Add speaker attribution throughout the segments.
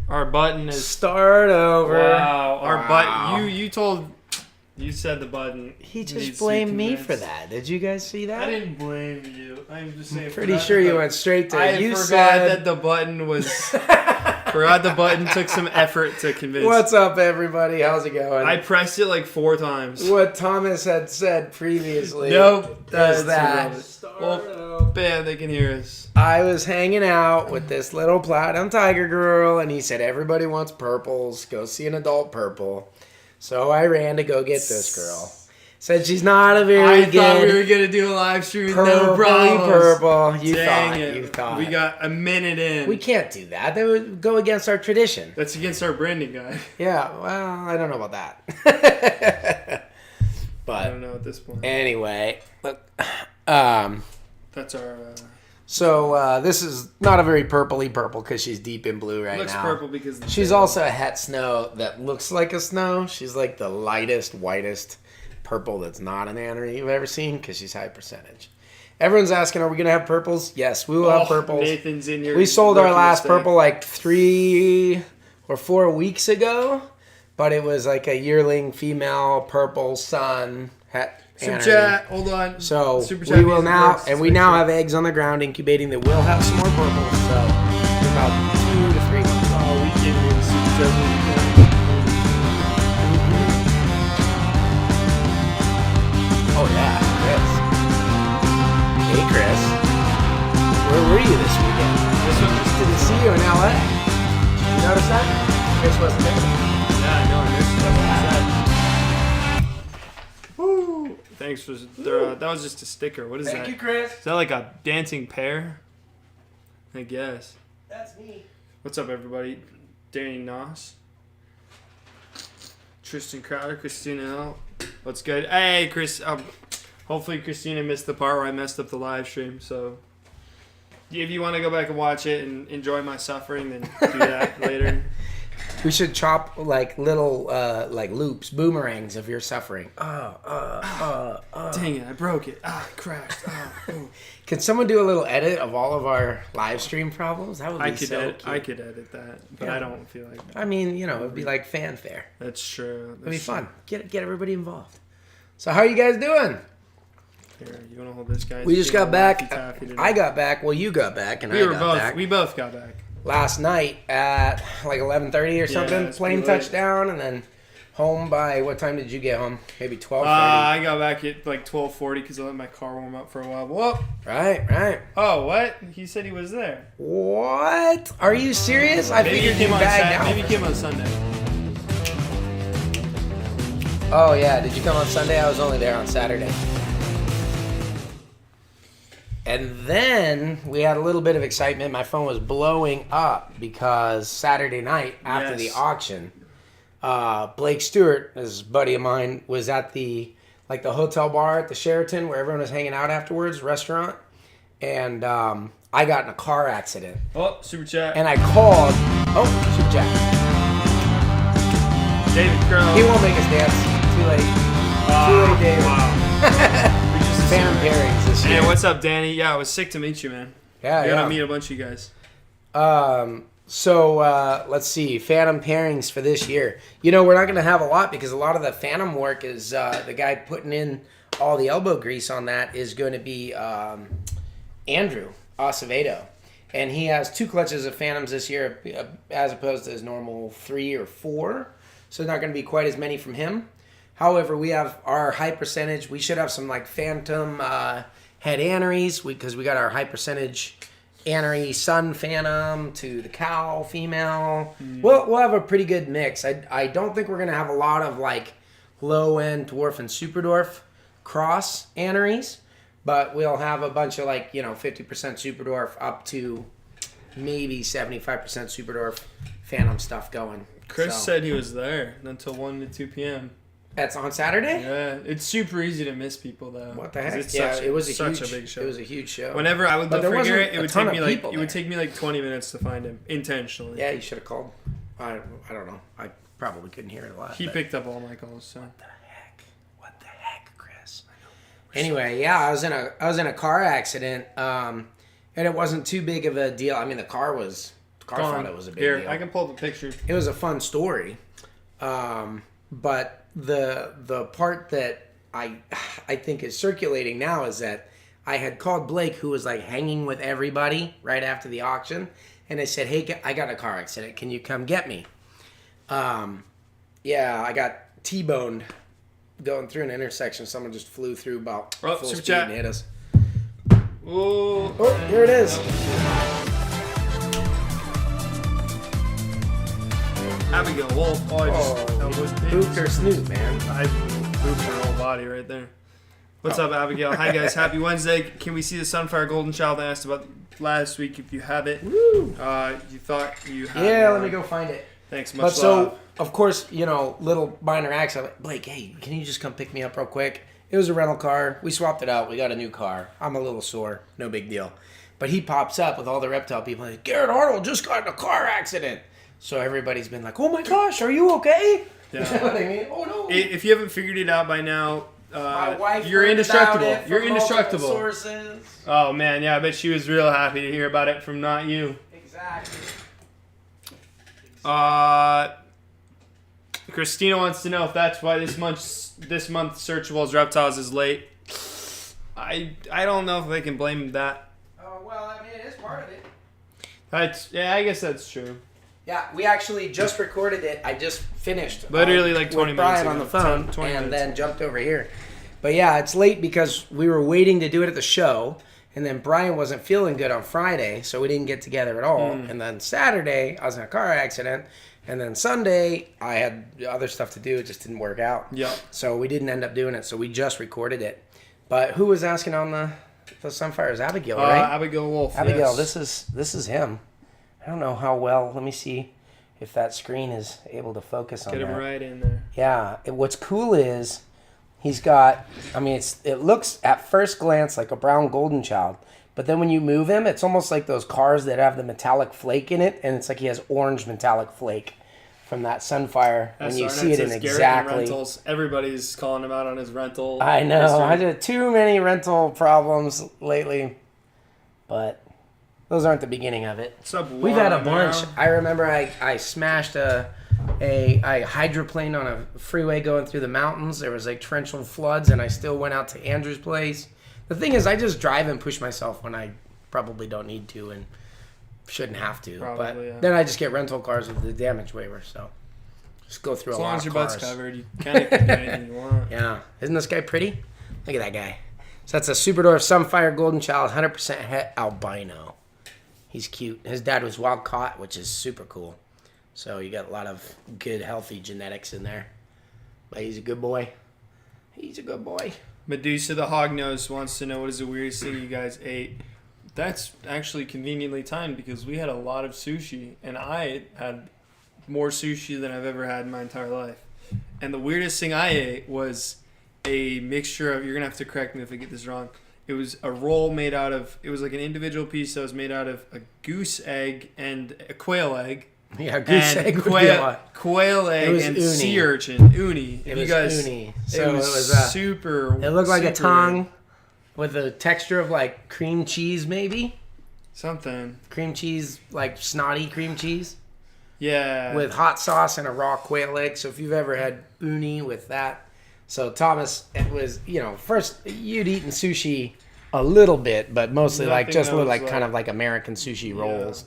Speaker 1: Our button is...
Speaker 2: Start over.
Speaker 1: Wow. Our button... You said the button.
Speaker 2: He just blamed me for that. Did you guys see that?
Speaker 1: I didn't blame you. I'm just saying...
Speaker 2: Pretty sure you went straight to...
Speaker 1: I forgot that the button was... Forgot the button took some effort to convince.
Speaker 2: What's up, everybody? How's it going?
Speaker 1: I pressed it like 4 times.
Speaker 2: What Thomas had said previously.
Speaker 1: Nope.
Speaker 2: Does that.
Speaker 1: Well, bam, they can hear us.
Speaker 2: I was hanging out with this little platinum tiger girl, and he said, everybody wants purples. Go see an adult purple. So I ran to go get this girl. Said she's not a very good...
Speaker 1: I thought we were going to do a live stream. No problem.
Speaker 2: Purple. You thought.
Speaker 1: We got a minute in.
Speaker 2: We can't do that. That would go against our tradition.
Speaker 1: That's against our branding guy.
Speaker 2: Yeah, well, I don't know about that. But
Speaker 1: I don't know at this point.
Speaker 2: Anyway, look,
Speaker 1: that's our...
Speaker 2: So this is not a very purpley purple because she's deep in blue right now.
Speaker 1: Looks purple because...
Speaker 2: She's also a het snow that looks like a snow. She's like the lightest, whitest purple that's not an anery you've ever seen because she's high percentage. Everyone's asking, are we going to have purples? Yes, we will have purples.
Speaker 1: Nathan's in here.
Speaker 2: We sold our last purple like 3 or 4 weeks ago, but it was like a yearling female purple sun het.
Speaker 1: Super chat, hold on.
Speaker 2: So we will now, and we now have eggs on the ground incubating that will have some more purples. So in about 2 to 3 months.
Speaker 1: Oh, we can do the super chat.
Speaker 2: Oh yeah, Chris. Hey Chris, where were you this weekend? Just didn't see you in LA. You notice that? Chris wasn't there.
Speaker 1: Yeah, I know. I missed that. Woo! Thanks for that. Was just a sticker. What is that?
Speaker 2: Thank you, Chris.
Speaker 1: Is that like a dancing pear? I guess.
Speaker 2: That's me.
Speaker 1: What's up, everybody? Danny Noss, Tristan Crowder, Christina L. What's good? Hey, Chris. Hopefully, Christina missed the part where I messed up the live stream. So, if you want to go back and watch it and enjoy my suffering, then do that later.
Speaker 2: We should chop like little like loops, boomerangs of your suffering.
Speaker 1: Dang it, I broke it. Crashed.
Speaker 2: Can someone do a little edit of all of our live stream problems? That would be so cute.
Speaker 1: I could edit that, but yeah. I don't feel like that.
Speaker 2: I mean, it'd be like fanfare.
Speaker 1: That's true.
Speaker 2: It'd be fun. Get everybody involved. So how are you guys doing?
Speaker 1: Here, you want to hold this, guys?
Speaker 2: We just got back. I got back. Well, you got back, and
Speaker 1: We both got back.
Speaker 2: Last night at like 11:30 or something, plane touchdown, and then home by, what time did you get home? Maybe 12:30?
Speaker 1: I got back at like 12:40 because I let my car warm up for a while. Whoa.
Speaker 2: Right.
Speaker 1: Oh, what? He said he was there.
Speaker 2: What? Are you serious? I figured you bagged out.
Speaker 1: Maybe he came on Sunday.
Speaker 2: Oh, yeah. Did you come on Sunday? I was only there on Saturday. And then we had a little bit of excitement. My phone was blowing up because Saturday night after the auction, Blake Stewart, this buddy of mine, was at the hotel bar at the Sheraton where everyone was hanging out afterwards, restaurant. And I got in a car accident.
Speaker 1: Oh, super chat.
Speaker 2: And I called. Oh, super chat.
Speaker 1: David Crow.
Speaker 2: He won't make us dance. Too late. Too late, David.
Speaker 1: Wow.
Speaker 2: Phantom pairings this year.
Speaker 1: Hey, what's up, Danny? Yeah, it was sick to meet you, man.
Speaker 2: Yeah,
Speaker 1: I got to meet a bunch of you guys.
Speaker 2: So let's see. Phantom pairings for this year. We're not going to have a lot because a lot of the Phantom work is the guy putting in all the elbow grease on that is going to be Andrew Acevedo. And he has 2 clutches of Phantoms this year as opposed to his normal 3 or 4. So not going to be quite as many from him. However, we have our high percentage. We should have some like Phantom head aneries because we got our high percentage anery Sun Phantom to the cow female. We'll have a pretty good mix. I don't think we're gonna have a lot of like low end dwarf and superdwarf cross aneries, but we'll have a bunch of like 50% superdwarf up to maybe 75% superdwarf Phantom stuff going.
Speaker 1: Chris said he was there until 1 to 2 p.m.
Speaker 2: That's on Saturday?
Speaker 1: Yeah, it's super easy to miss people though.
Speaker 2: What the heck? It was a big show. It was a huge show.
Speaker 1: Whenever I would look for Garrett, it would take me like 20 minutes to find him intentionally.
Speaker 2: Yeah, you should have called. I don't know. I probably couldn't hear it a lot.
Speaker 1: He picked up all my calls. So.
Speaker 2: What the heck, Chris? Anyway, yeah, I was in a car accident, and it wasn't too big of a deal. I mean, the car was Car thought it was a big
Speaker 1: Here,
Speaker 2: deal.
Speaker 1: I can pull up a picture.
Speaker 2: It was a fun story, but the part that I think is circulating now is that I had called Blake, who was like hanging with everybody right after the auction, and I said, "Hey, I got a car accident. Can you come get me?" Yeah, I got T-boned going through an intersection. Someone just flew through about full
Speaker 1: super
Speaker 2: speed
Speaker 1: chat.
Speaker 2: and hit us.
Speaker 1: Ooh.
Speaker 2: Oh, here it is.
Speaker 1: Abigail Wolf. Oh, I just
Speaker 2: Booped her snoot, man.
Speaker 1: I booped her whole body right there. What's up, Abigail? Hi, guys. Happy Wednesday. Can we see the Sunfire Golden Child I asked about last week? If you have it.
Speaker 2: Woo.
Speaker 1: You thought you had
Speaker 2: Yeah,
Speaker 1: one.
Speaker 2: let me go find it.
Speaker 1: Thanks, much
Speaker 2: But
Speaker 1: love.
Speaker 2: so, of course, you know, little minor accident. Blake, hey, can you just come pick me up real quick? It was a rental car. We swapped it out. We got a new car. I'm a little sore. No big deal. But he pops up with all the Reptile people. Like, Garrett Arnold just got in a car accident. So everybody's been like, oh my gosh, are you okay?
Speaker 1: Yeah.
Speaker 2: You know what I mean? Oh no.
Speaker 1: If you haven't figured it out by now,
Speaker 2: My wife
Speaker 1: you're
Speaker 2: heard
Speaker 1: indestructible.
Speaker 2: about it
Speaker 1: You're
Speaker 2: from multiple
Speaker 1: indestructible.
Speaker 2: sources.
Speaker 1: Oh man, yeah, I bet she was real happy to hear about it from not you.
Speaker 2: Exactly.
Speaker 1: Christina wants to know if that's why this month Searchables Reptiles is late. I don't know if they can blame that.
Speaker 2: Oh, well, I mean, it is part of it.
Speaker 1: I guess that's true.
Speaker 2: Yeah, we actually just recorded it. I just finished.
Speaker 1: Literally like 20
Speaker 2: with Brian
Speaker 1: minutes
Speaker 2: on the
Speaker 1: ago.
Speaker 2: phone
Speaker 1: 20
Speaker 2: and
Speaker 1: minutes.
Speaker 2: then jumped over here. But yeah, it's late because we were waiting to do it at the show, and then Brian wasn't feeling good on Friday, so we didn't get together at all. And then Saturday, I was in a car accident, and then Sunday, I had other stuff to do. It just didn't work out.
Speaker 1: Yeah.
Speaker 2: So we didn't end up doing it, so we just recorded it. But who was asking on the Sunfires? Abigail, right?
Speaker 1: Abigail Wolf.
Speaker 2: Abigail,
Speaker 1: yes.
Speaker 2: this is him. I don't know how well. Let me see if that screen is able to focus on
Speaker 1: Get him
Speaker 2: that.
Speaker 1: right in there.
Speaker 2: Yeah. What's cool is he's got. I mean, it looks at first glance like a brown golden child, but then when you move him, it's almost like those cars that have the metallic flake in it, and it's like he has orange metallic flake from that Sunfire. When you see it in exactly.
Speaker 1: Rentals. Everybody's calling him out on his rental.
Speaker 2: I know.
Speaker 1: history.
Speaker 2: I did too many rental problems lately, but those aren't the beginning of it.
Speaker 1: What's up,
Speaker 2: We've had a
Speaker 1: Laura?
Speaker 2: bunch. I remember I smashed I hydroplaned on a freeway going through the mountains. There was like torrential floods, and I still went out to Andrew's place. The thing is, I just drive and push myself when I probably don't need to and shouldn't have to.
Speaker 1: Probably, yeah.
Speaker 2: Then I just get rental cars with the damage waiver. So just go through
Speaker 1: As
Speaker 2: a
Speaker 1: long
Speaker 2: lot
Speaker 1: as
Speaker 2: of
Speaker 1: your
Speaker 2: cars.
Speaker 1: butt's covered, you kind of can do anything you want.
Speaker 2: Yeah. Isn't this guy pretty? Look at that guy. So that's a Superdwarf Sunfire Golden Child, 100% het albino. He's cute. His dad was wild caught, which is super cool. So you got a lot of good, healthy genetics in there. But he's a good boy. He's a good boy.
Speaker 1: Medusa the Hognose wants to know what is the weirdest thing you guys ate. That's actually conveniently timed because we had a lot of sushi, and I had more sushi than I've ever had in my entire life. And the weirdest thing I ate was a mixture of, you're going to have to correct me if I get this wrong, it was a roll made out of, it was like an individual piece that was made out of a goose egg and a quail egg.
Speaker 2: Yeah, goose
Speaker 1: and
Speaker 2: egg would be a lot.
Speaker 1: quail egg
Speaker 2: was
Speaker 1: and
Speaker 2: uni.
Speaker 1: sea urchin. Uni.
Speaker 2: It
Speaker 1: If
Speaker 2: was
Speaker 1: you guys,
Speaker 2: uni.
Speaker 1: it
Speaker 2: So
Speaker 1: was super.
Speaker 2: It looked like a
Speaker 1: super
Speaker 2: tongue with a texture of like cream cheese, maybe.
Speaker 1: something.
Speaker 2: Cream cheese, like snotty cream cheese.
Speaker 1: Yeah.
Speaker 2: With hot sauce and a raw quail egg. So if you've ever had uni with that. So Thomas, it was, first you'd eaten sushi a little bit, but mostly like
Speaker 1: Nothing
Speaker 2: just
Speaker 1: that
Speaker 2: looked
Speaker 1: was
Speaker 2: like kind of like American sushi rolls.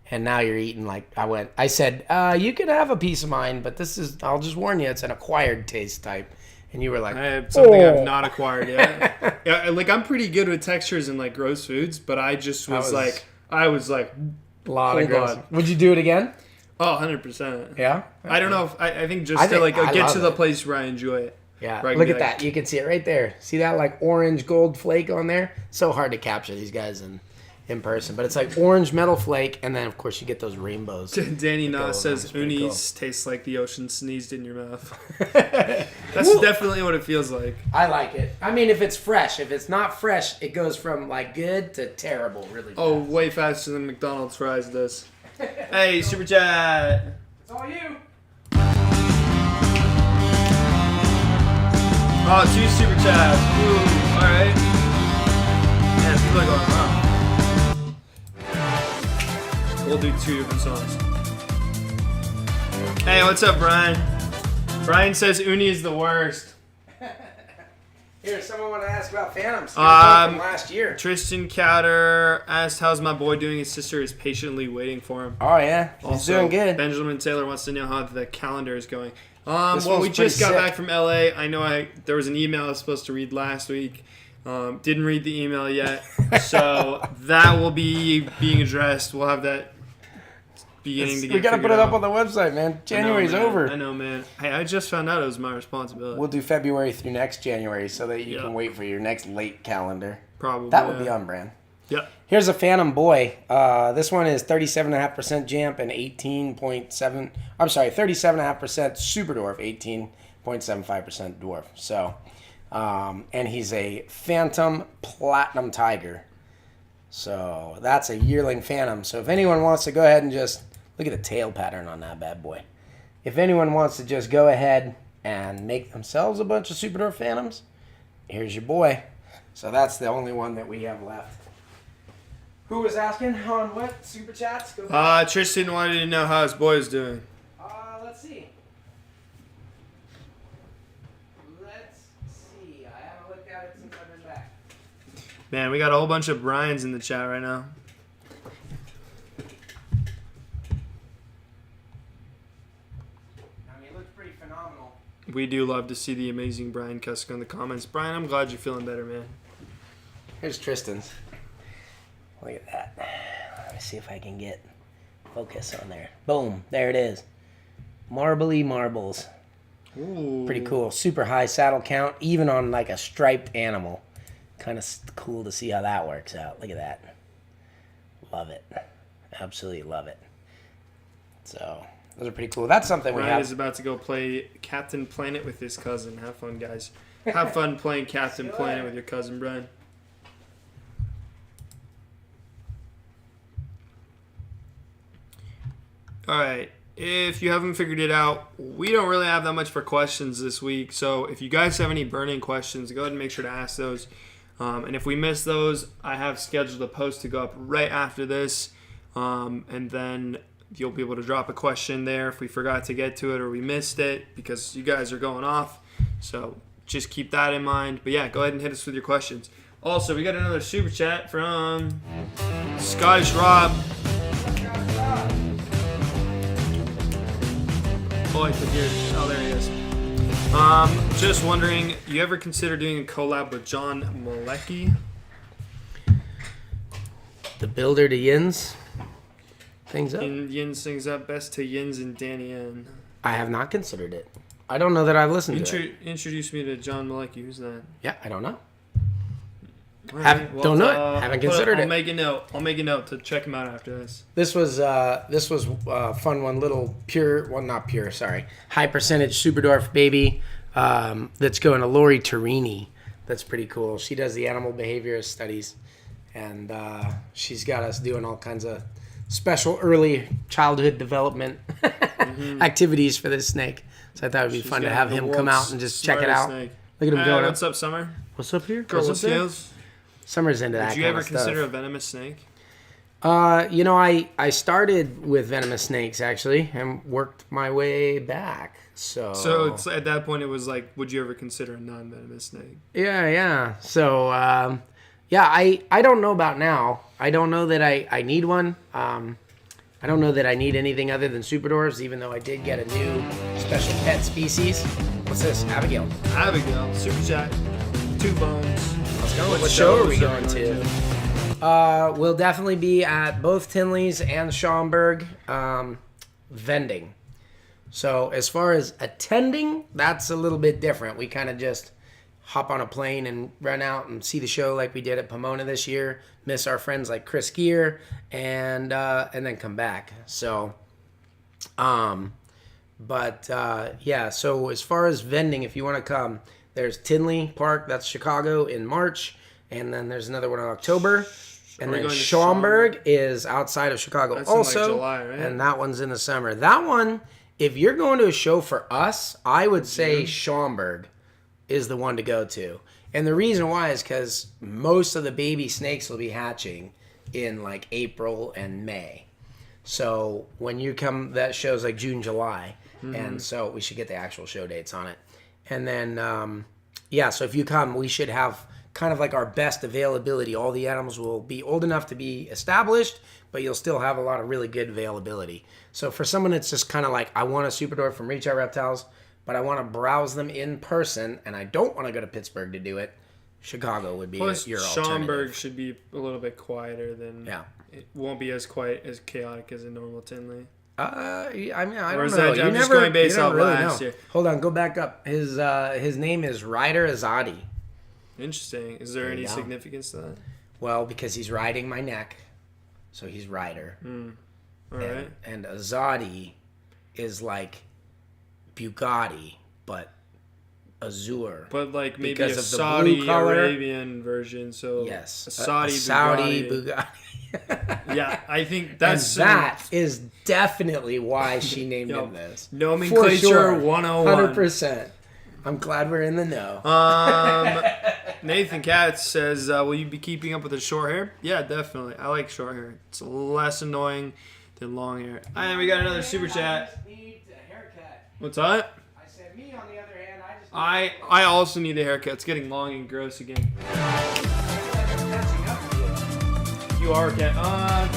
Speaker 2: And now you're eating like, I said, you could have a piece of mine, but I'll just warn you, it's an acquired taste type. And you were like,
Speaker 1: I have something I've not acquired yet. Yeah, like I'm pretty good with textures and like gross foods, but I just was like,
Speaker 2: a lot of
Speaker 1: hold
Speaker 2: gross.
Speaker 1: on.
Speaker 2: Would you do it again?
Speaker 1: Oh, 100%.
Speaker 2: Yeah?
Speaker 1: I don't know if I think just
Speaker 2: I
Speaker 1: to
Speaker 2: think
Speaker 1: like
Speaker 2: I
Speaker 1: get
Speaker 2: love
Speaker 1: to the
Speaker 2: it.
Speaker 1: place where I enjoy it.
Speaker 2: Yeah,
Speaker 1: Right,
Speaker 2: look at
Speaker 1: like-
Speaker 2: that. You can see it right there. See that like orange gold flake on there? So hard to capture these guys in person. But it's like orange metal flake, and then of course you get those rainbows.
Speaker 1: Danny
Speaker 2: Go,
Speaker 1: Nas says
Speaker 2: that's pretty
Speaker 1: unis tastes like the ocean sneezed in your mouth. That's definitely what it feels like.
Speaker 2: I like it. I mean, if it's fresh. If it's not fresh, it goes from like good to terrible really fast.
Speaker 1: Oh, way faster than McDonald's fries does. Hey, super chat.
Speaker 2: It's all you.
Speaker 1: Oh, 2 super chats. Ooh, alright. Man, people are going, wow. We'll do 2 different songs. Hey, what's up, Brian? Brian says Uni is the worst.
Speaker 2: Here, someone want to ask about Phantoms. From last year.
Speaker 1: Tristan Cowder asked, how's my boy doing? His sister is patiently waiting for him.
Speaker 2: Oh, yeah. He's
Speaker 1: Also,
Speaker 2: doing good.
Speaker 1: Benjamin Taylor wants to know how the calendar is going.
Speaker 2: This
Speaker 1: Well,
Speaker 2: one's
Speaker 1: we just got
Speaker 2: pretty
Speaker 1: back from LA. I know there was an email I was supposed to read last week. Didn't read the email yet. So that will be being addressed. We'll have that beginning to get
Speaker 2: We got to put it
Speaker 1: out.
Speaker 2: up on the website, man. January's over.
Speaker 1: I know, man. Hey, I just found out it was my responsibility.
Speaker 2: We'll do February through next January so that you can wait for your next late calendar.
Speaker 1: Probably.
Speaker 2: That would be on brand.
Speaker 1: Yep.
Speaker 2: Here's a Phantom Boy. This one is 37.5% Jamp and 18.7. I'm sorry, 37.5% Superdwarf, 18.75% Dwarf. So, and he's a Phantom Platinum Tiger. So that's a yearling Phantom. So if anyone wants to go ahead and just look at the tail pattern on that bad boy. If anyone wants to just go ahead and make themselves a bunch of Superdwarf Phantoms, here's your boy. So that's the only one that we have left. Who was asking on what? Super chats? Go ahead.
Speaker 1: Tristan wanted to know how his boy is doing.
Speaker 2: Let's see. I haven't looked at it since I've been back.
Speaker 1: Man, we got a whole bunch of Brian's in the chat right now.
Speaker 2: I mean, it looks pretty phenomenal.
Speaker 1: We do love to see the amazing Brian Kuska in the comments. Brian, I'm glad you're feeling better, man.
Speaker 2: Here's Tristan's. Look at that. Let me see if I can get focus on there. Boom. There it is. Marbly marbles.
Speaker 1: Ooh.
Speaker 2: Pretty cool. Super high saddle count, even on like a striped animal. Kind of cool to see how that works out. Look at that. Love it. Absolutely love it. So, those are pretty cool. That's something we
Speaker 1: Brian
Speaker 2: have.
Speaker 1: is about to go play Captain Planet with his cousin. Have fun, guys. Have fun playing Captain Planet with your cousin, Brian. All right. If you haven't figured it out, we don't really have that much for questions this week. So if you guys have any burning questions, go ahead and make sure to ask those. And if we miss those, I have scheduled a post to go up right after this. And then you'll be able to drop a question there if we forgot to get to it or we missed it because you guys are going off. So just keep that in mind. But yeah, go ahead and hit us with your questions. Also, we got another super chat from Scottish Rob. Oh, I could hear it. Oh, there he is. Just wondering, you ever consider doing a collab with John Malecki?
Speaker 2: The builder to Yins. Things up.
Speaker 1: Yin sings up best to Yins and Danny N.
Speaker 2: I have not considered it. I don't know that I've listened to it.
Speaker 1: Introduce me to John Malecki. Who's that?
Speaker 2: Yeah, I don't know.
Speaker 1: Right,
Speaker 2: Don't know it. Haven't considered it.
Speaker 1: I'll make a note. I'll make a note to check him out after this.
Speaker 2: This was a fun one, little pure, well not pure, sorry, high percentage Superdwarf baby that's going to Lori Torini. That's pretty cool. She does the animal behavior studies, and she's got us doing all kinds of special early childhood development activities for this snake. So I thought it would be fun to have him come out and just check it out.
Speaker 1: Snake.
Speaker 2: Look at him going
Speaker 1: What's
Speaker 2: up.
Speaker 1: up, Summer?
Speaker 2: What's up here?
Speaker 1: Girl
Speaker 2: What's
Speaker 1: with
Speaker 2: up there?
Speaker 1: scales.
Speaker 2: Summer's into that
Speaker 1: Did you
Speaker 2: kind
Speaker 1: ever
Speaker 2: of
Speaker 1: consider
Speaker 2: stuff.
Speaker 1: a venomous snake?
Speaker 2: I started with venomous snakes actually and worked my way back.
Speaker 1: So it's, at that point, it was like, would you ever consider a non-venomous snake?
Speaker 2: Yeah. So I don't know about now. I don't know that I need one. I don't know that I need anything other than Superdwarfs, even though I did get a new special pet species. What's this? Abigail.
Speaker 1: Abigail, super chat, 2 bones.
Speaker 2: Let's go.
Speaker 1: What
Speaker 2: What show are we
Speaker 1: shows
Speaker 2: going to? We'll definitely be at both Tinley's and Schaumburg vending. So as far as attending, that's a little bit different. We kind of just hop on a plane and run out and see the show like we did at Pomona this year. Miss our friends like Chris Gear and then come back. So, yeah. So as far as vending, if you want to come, there's Tinley Park, that's Chicago, in March, and then there's another one in October. And then Schaumburg is outside of Chicago
Speaker 1: That's
Speaker 2: also,
Speaker 1: in like July, right?
Speaker 2: And that one's in the summer. That one, if you're going to a show for us, I would say Schaumburg is the one to go to. And the reason why is because most of the baby snakes will be hatching in like April and May. So when you come, that shows like June, July. And so we should get the actual show dates on it. And then, so if you come, we should have kind of like our best availability. All the animals will be old enough to be established, but you'll still have a lot of really good availability. So for someone that's just kind of like, I want a Superdwarf from Reptile Reptiles, but I want to browse them in person, and I don't want to go to Pittsburgh to do it, Chicago would be your alternative.
Speaker 1: Schaumburg should be a little bit quieter than...
Speaker 2: Yeah.
Speaker 1: It won't be as chaotic as a normal Tinley.
Speaker 2: I don't know.
Speaker 1: I'm just going based off last year.
Speaker 2: Hold on, go back up. His name is Ryder Azadi.
Speaker 1: Interesting. Is there any significance to that?
Speaker 2: Well, because he's riding my neck, so he's Ryder.
Speaker 1: All right.
Speaker 2: And Azadi is like Bugatti, but Azure.
Speaker 1: But like maybe
Speaker 2: because
Speaker 1: a
Speaker 2: of the
Speaker 1: Saudi
Speaker 2: blue color.
Speaker 1: Arabian version. So
Speaker 2: Yes,
Speaker 1: a Saudi
Speaker 2: Bugatti.
Speaker 1: Yeah, I think that's...
Speaker 2: And that is definitely why she named him this.
Speaker 1: Nomenclature
Speaker 2: sure.
Speaker 1: 101.
Speaker 2: 100%. I'm glad we're in the know.
Speaker 1: Nathan Katz says, will you be keeping up with the short hair? Yeah, definitely. I like short hair. It's less annoying than long hair. And we got another super chat.
Speaker 2: Need a haircut.
Speaker 1: What's that?
Speaker 2: I said, me on the other hand,
Speaker 1: I also need a haircut. It's getting long and gross again. You are cat.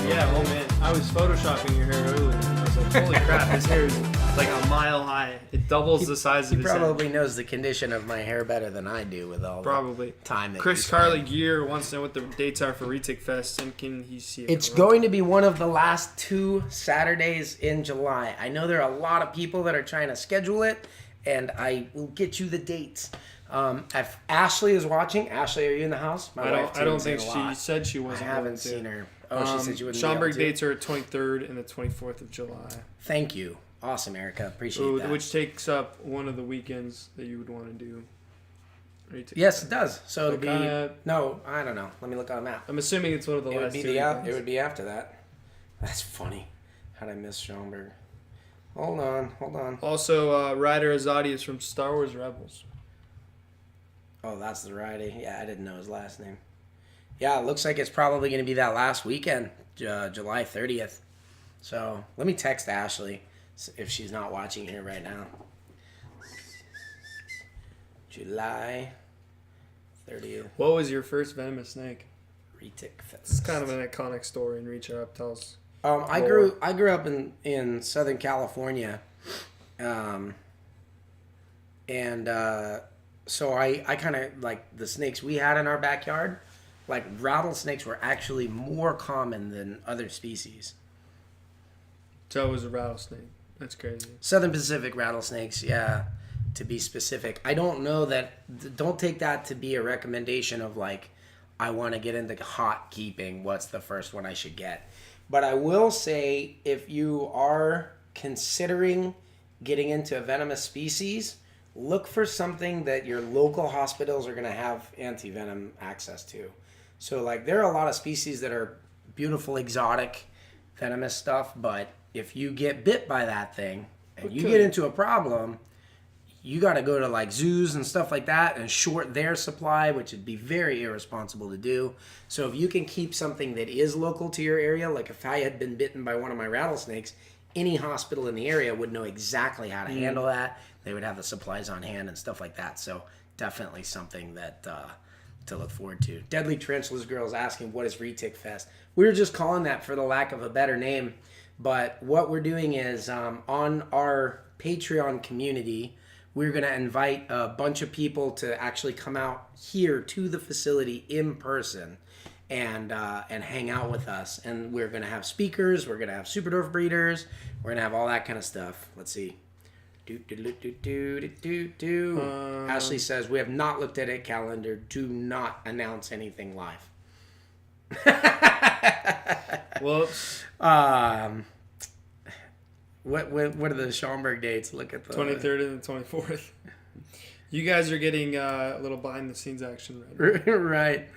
Speaker 1: Yeah. Oh man, I was photoshopping your hair earlier. And I was like, holy crap, his hair is like a mile high. It doubles the size of his head.
Speaker 2: He probably knows the condition of my hair better than I do with all the time that
Speaker 1: Chris Carly Gear wants to know what the dates are for Retic Fest, and can he see it?
Speaker 2: It's going to be one of the last 2 Saturdays in July. I know there are a lot of people that are trying to schedule it, and I will get you the dates. If Ashley is watching, Ashley, are you in the house?
Speaker 1: I don't think she said she wasn't.
Speaker 2: I haven't seen her. Oh, she said she wouldn't.
Speaker 1: Schaumburg dates are 23rd and the 24th of July.
Speaker 2: Thank you. Awesome, Erica. Appreciate that.
Speaker 1: Which takes up one of the weekends that you would want to do.
Speaker 2: Yes, it does. So it'll be... No, I don't know. Let me look on the map.
Speaker 1: I'm assuming it's one of the last two weekends.
Speaker 2: It would be after that. That's funny. How'd I miss Schaumburg? Hold on.
Speaker 1: Also, Ryder Azadi is from Star Wars Rebels.
Speaker 2: Oh, that's the righty. Yeah, I didn't know his last name. Yeah, it looks like it's probably going to be that last weekend, July 30th. So let me text Ashley if she's not watching here right now. July 30th.
Speaker 1: What was your first venomous snake?
Speaker 2: Retic Fest.
Speaker 1: It's kind of an iconic story in Reach Reptiles.
Speaker 2: I grew up in Southern California, so I kind of, like, the snakes we had in our backyard, like, rattlesnakes were actually more common than other species.
Speaker 1: So it was a rattlesnake. That's crazy.
Speaker 2: Southern Pacific rattlesnakes, yeah, to be specific. I don't know that, don't take that to be a recommendation of, like, I want to get into hot keeping, what's the first one I should get. But I will say, if you are considering getting into a venomous species, look for something that your local hospitals are going to have anti-venom access to. So, like, there are a lot of species that are beautiful, exotic, venomous stuff, but if you get bit by that thing and you get into a problem, you got to go to, like, zoos and stuff like that and short their supply, which would be very irresponsible to do. So if you can keep something that is local to your area, like if I had been bitten by one of my rattlesnakes, any hospital in the area would know exactly how to handle that. They would have the supplies on hand and stuff like that. So definitely something that to look forward to. Deadly Tarantulas Girl is asking, what is Retic Fest? We were just calling that for the lack of a better name. But what we're doing is on our Patreon community, we're going to invite a bunch of people to actually come out here to the facility in person and hang out with us. And we're going to have speakers. We're going to have Superdwarf breeders. We're going to have all that kind of stuff. Let's see. Ashley says, we have not looked at a calendar. Do not announce anything live.
Speaker 1: Whoops.
Speaker 2: What are the Schaumburg dates? Look at the
Speaker 1: 23rd and the 24th. You guys are getting a little behind the scenes action right now.
Speaker 2: Right.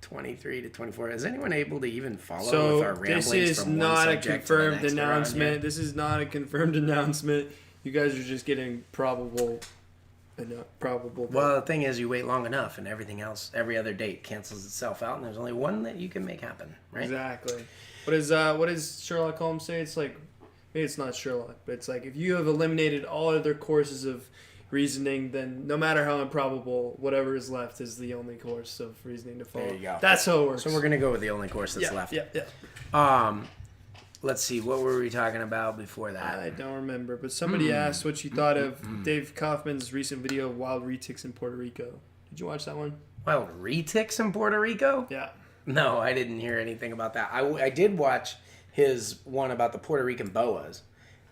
Speaker 2: 23 to 24. Is anyone able to even follow with our ramblings?
Speaker 1: This is
Speaker 2: from
Speaker 1: not
Speaker 2: one
Speaker 1: a confirmed announcement. This is not a confirmed announcement. You guys are just getting probable probable.
Speaker 2: Well, the thing is, you wait long enough, and everything else, every other date cancels itself out, and there's only one that you can make happen, right?
Speaker 1: Exactly. What does Sherlock Holmes say? It's like, maybe it's not Sherlock, but it's like if you have eliminated all other courses of reasoning, then no matter how improbable, whatever is left is the only course of reasoning to follow.
Speaker 2: There you go.
Speaker 1: That's how it works.
Speaker 2: So we're gonna go with the only course that's left.
Speaker 1: Yeah.
Speaker 2: Let's see, what were we talking about before that?
Speaker 1: I don't remember, but somebody asked what you thought of Dave Kaufman's recent video of wild retics in Puerto Rico. Did you watch that one?
Speaker 2: Wild retics in Puerto Rico?
Speaker 1: Yeah.
Speaker 2: No, I didn't hear anything about that. I did watch his one about the Puerto Rican boas.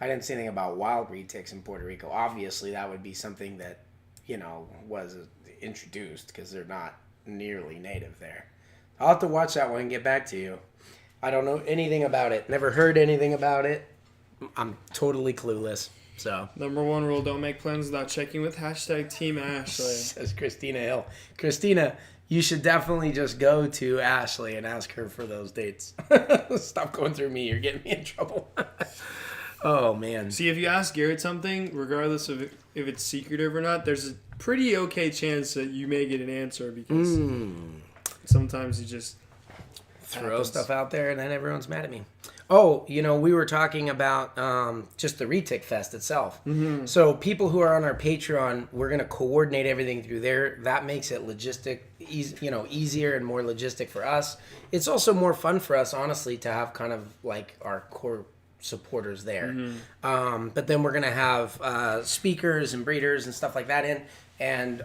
Speaker 2: I didn't see anything about wild retics in Puerto Rico. Obviously, that would be something that, was introduced because they're not nearly native there. I'll have to watch that one and get back to you. I don't know anything about it. Never heard anything about it. I'm totally clueless. So
Speaker 1: Number 1 rule, don't make plans without checking with #Team Ashley.
Speaker 2: Says Christina Hill. Christina, you should definitely just go to Ashley and ask her for those dates. Stop going through me. You're getting me in trouble. Oh, man.
Speaker 1: See, if you ask Garrett something, regardless of if it's secretive or not, there's a pretty okay chance that you may get an answer because sometimes you just
Speaker 2: throw stuff out there and then everyone's mad at me. Oh, we were talking about just the Retic Fest itself. Mm-hmm. So people who are on our Patreon, we're going to coordinate everything through there. That makes it easier and more logistic for us. It's also more fun for us, honestly, to have kind of like our core supporters there. Mm-hmm. But then we're going to have speakers and breeders and stuff like that in. And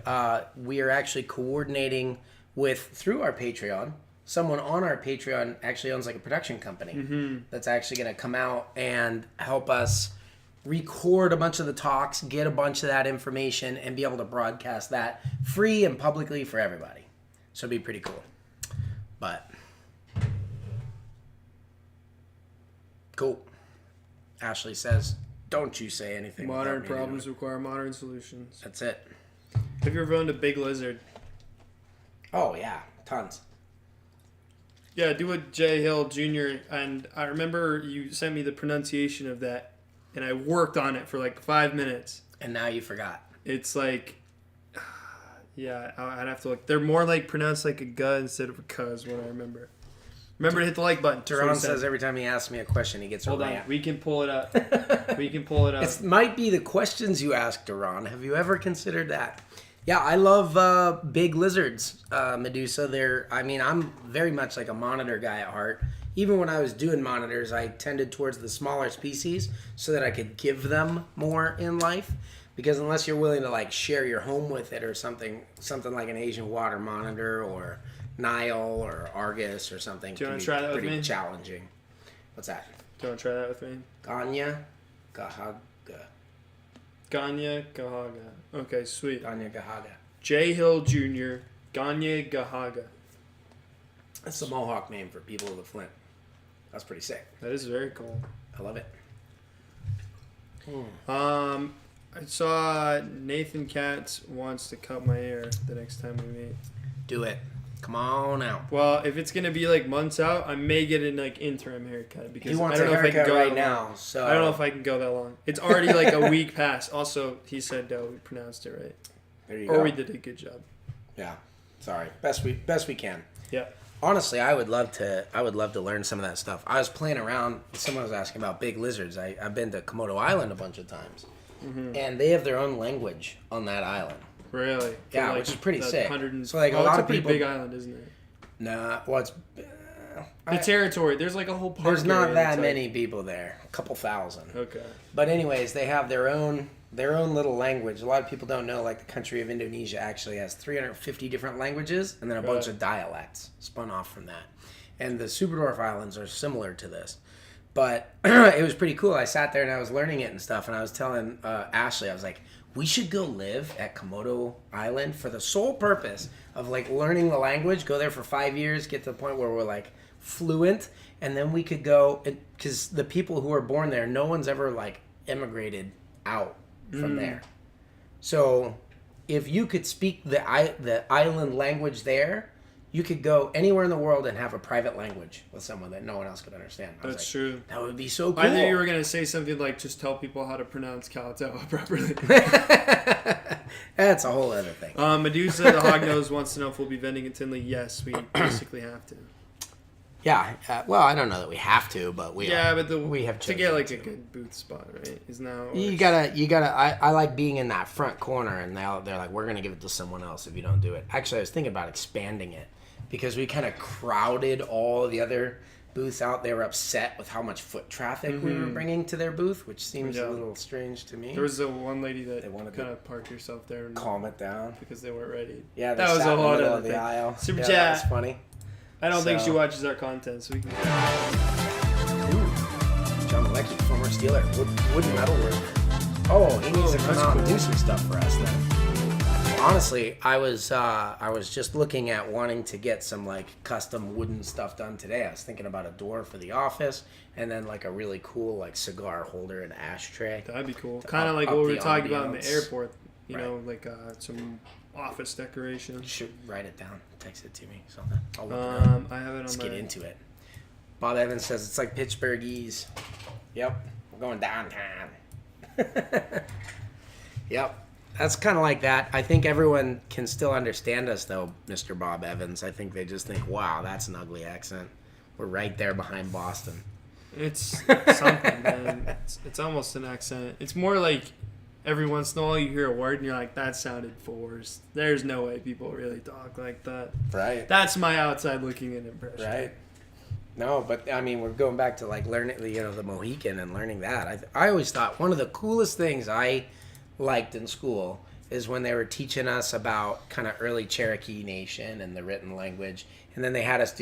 Speaker 2: we are actually coordinating through our Patreon. Someone on our Patreon actually owns like a production company that's actually going to come out and help us record a bunch of the talks, get a bunch of that information, and be able to broadcast that free and publicly for everybody. So it'd be pretty cool. But cool. Ashley says, don't you say anything.
Speaker 1: Modern problems require modern solutions.
Speaker 2: That's it.
Speaker 1: Have you ever owned a big lizard?
Speaker 2: Oh, yeah. Tons.
Speaker 1: Yeah, do a J. Hill Jr. And I remember you sent me the pronunciation of that, and I worked on it for like 5 minutes.
Speaker 2: And now you forgot.
Speaker 1: It's like, yeah, I'd have to look. They're more like pronounced like a "g" instead of a "k" is what I remember. Remember to hit the like button.
Speaker 2: Duran says every time he asks me a question, he gets a rant.
Speaker 1: Hold on, we can pull it up. It
Speaker 2: might be the questions you ask, Duran. Have you ever considered that? Yeah, I love big lizards, Medusa. I'm very much like a monitor guy at heart. Even when I was doing monitors, I tended towards the smaller species so that I could give them more in life. Because unless you're willing to like share your home with it or something like an Asian water monitor or Nile or Argus or something,
Speaker 1: do you want to try that with me?
Speaker 2: Pretty challenging. What's that?
Speaker 1: Do you want to try that with me?
Speaker 2: Ganya Gahaga.
Speaker 1: Ganya Gahaga. Okay, sweet.
Speaker 2: Ganya Gahaga.
Speaker 1: J. Hill Jr. Ganya Gahaga.
Speaker 2: That's the Mohawk name for people of the Flint. That's pretty sick.
Speaker 1: That is very cool.
Speaker 2: I love it.
Speaker 1: I saw Nathan Katz wants to cut my hair the next time we meet.
Speaker 2: Do it. Come on out.
Speaker 1: Well, if it's gonna be like months out, I may get an like interim haircut because
Speaker 2: he wants
Speaker 1: I don't know if I can go
Speaker 2: right now. So
Speaker 1: I don't know if I can go that long. It's already like a week past. Also, he said we pronounced it right.
Speaker 2: There you
Speaker 1: go.
Speaker 2: Or
Speaker 1: we did a good job.
Speaker 2: Yeah. Sorry. Best we can.
Speaker 1: Yeah.
Speaker 2: Honestly, I would love to learn some of that stuff. I was playing around. Someone was asking about big lizards. I've been to Komodo Island a bunch of times, and they have their own language on that island.
Speaker 1: Really?
Speaker 2: Yeah, which is pretty sick.
Speaker 1: So like a lot of people.
Speaker 2: Big
Speaker 1: island, isn't it?
Speaker 2: Nah, well, it's
Speaker 1: the territory. There's like a whole park.
Speaker 2: There's not that many people there. A couple thousand.
Speaker 1: Okay.
Speaker 2: But anyways, they have their own little language. A lot of people don't know, like the country of Indonesia actually has 350 different languages and then a bunch of dialects spun off from that. And the Superdwarf Islands are similar to this. But it was pretty cool. I sat there and I was learning it and stuff, and I was telling Ashley, I was like, we should go live at Komodo Island for the sole purpose of like learning the language, go there for 5 years, get to the point where we're like fluent, and then we could go, because the people who are born there, no one's ever like immigrated out from there. So if you could speak the island language there, you could go anywhere in the world and have a private language with someone that no one else could understand. I was
Speaker 1: That's
Speaker 2: like,
Speaker 1: true.
Speaker 2: That would be so cool.
Speaker 1: I knew you were going to say something like just tell people how to pronounce Kalatoa properly.
Speaker 2: That's a whole other thing.
Speaker 1: Medusa the Hognose wants to know if we'll be vending at Tinley. Yes, we basically have to.
Speaker 2: Yeah, well, I don't know that we have to, but we have
Speaker 1: to get like a good booth spot, right? Is now
Speaker 2: you gotta. I like being in that front corner, and they're like, we're gonna give it to someone else if you don't do it. Actually, I was thinking about expanding it because we kind of crowded all the other booths out. They were upset with how much foot traffic we were bringing to their booth, which seems a little strange to me.
Speaker 1: There was one lady that kind of parked herself there and
Speaker 2: calm it down
Speaker 1: because they weren't ready.
Speaker 2: Yeah, that was a whole other thing.
Speaker 1: Super chat.
Speaker 2: That's funny.
Speaker 1: I don't think she watches our content, so we can.
Speaker 2: Ooh. John Malecki, former Steeler, wooden metalworker. Oh, he needs to come out and do some stuff for us then. Honestly, I was just looking at wanting to get some like custom wooden stuff done today. I was thinking about a door for the office, and then like a really cool like cigar holder and ashtray.
Speaker 1: That'd be cool. Kind of like what we were talking about in the airport. You know, like some office decoration.
Speaker 2: Should write it down. Text it to me. Something. I'll look it up.
Speaker 1: I have it on.
Speaker 2: Let's get into it. Bob Evans says it's like Pittsburghese. Yep, we're going downtown. Yep, that's kind of like that. I think everyone can still understand us though, Mr. Bob Evans. I think they just think, wow, that's an ugly accent. We're right there behind Boston.
Speaker 1: It's something, man. It's almost an accent. It's more like every once in a while you hear a word and you're like, that sounded forced. There's no way people really talk like that.
Speaker 2: Right.
Speaker 1: That's my outside looking in impression.
Speaker 2: Right. No, but I mean, we're going back to like learning, the Mohican and learning that. I always thought one of the coolest things I liked in school is when they were teaching us about kind of early Cherokee Nation and the written language. And then they had us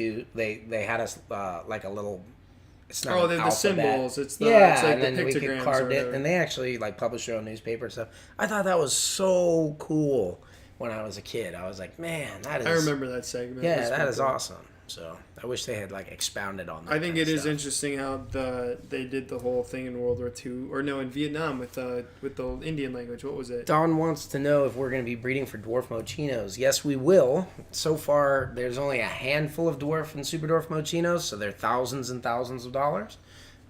Speaker 2: like a little, it's not
Speaker 1: the symbols. It's like
Speaker 2: and
Speaker 1: the
Speaker 2: then we could carve it. And they actually like published their own newspaper and stuff. I thought that was so cool when I was a kid. I was like, man, that is...
Speaker 1: I remember that segment.
Speaker 2: Yeah, that is awesome. So I wish they had like expounded on that.
Speaker 1: I think it is interesting how they did the whole thing in World War II, or no, in Vietnam with the Indian language. What was it?
Speaker 2: Don wants to know if we're going to be breeding for dwarf mochinos. Yes, we will. So far, there's only a handful of dwarf and superdwarf mochinos, so they're thousands and thousands of dollars.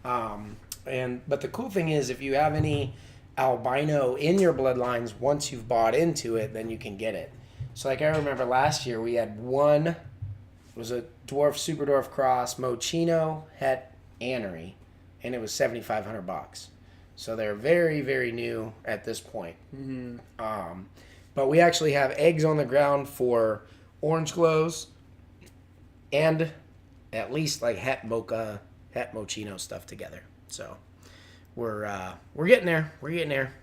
Speaker 2: But the cool thing is, if you have any albino in your bloodlines, once you've bought into it, then you can get it. So like I remember last year, we had one. It was a dwarf super dwarf cross mochino het anery, and it was $7,500. So they're very, very new at this point. Mm-hmm. But we actually have eggs on the ground for orange glows and at least like het mocha, het mochino stuff together. So we're getting there. We're getting there.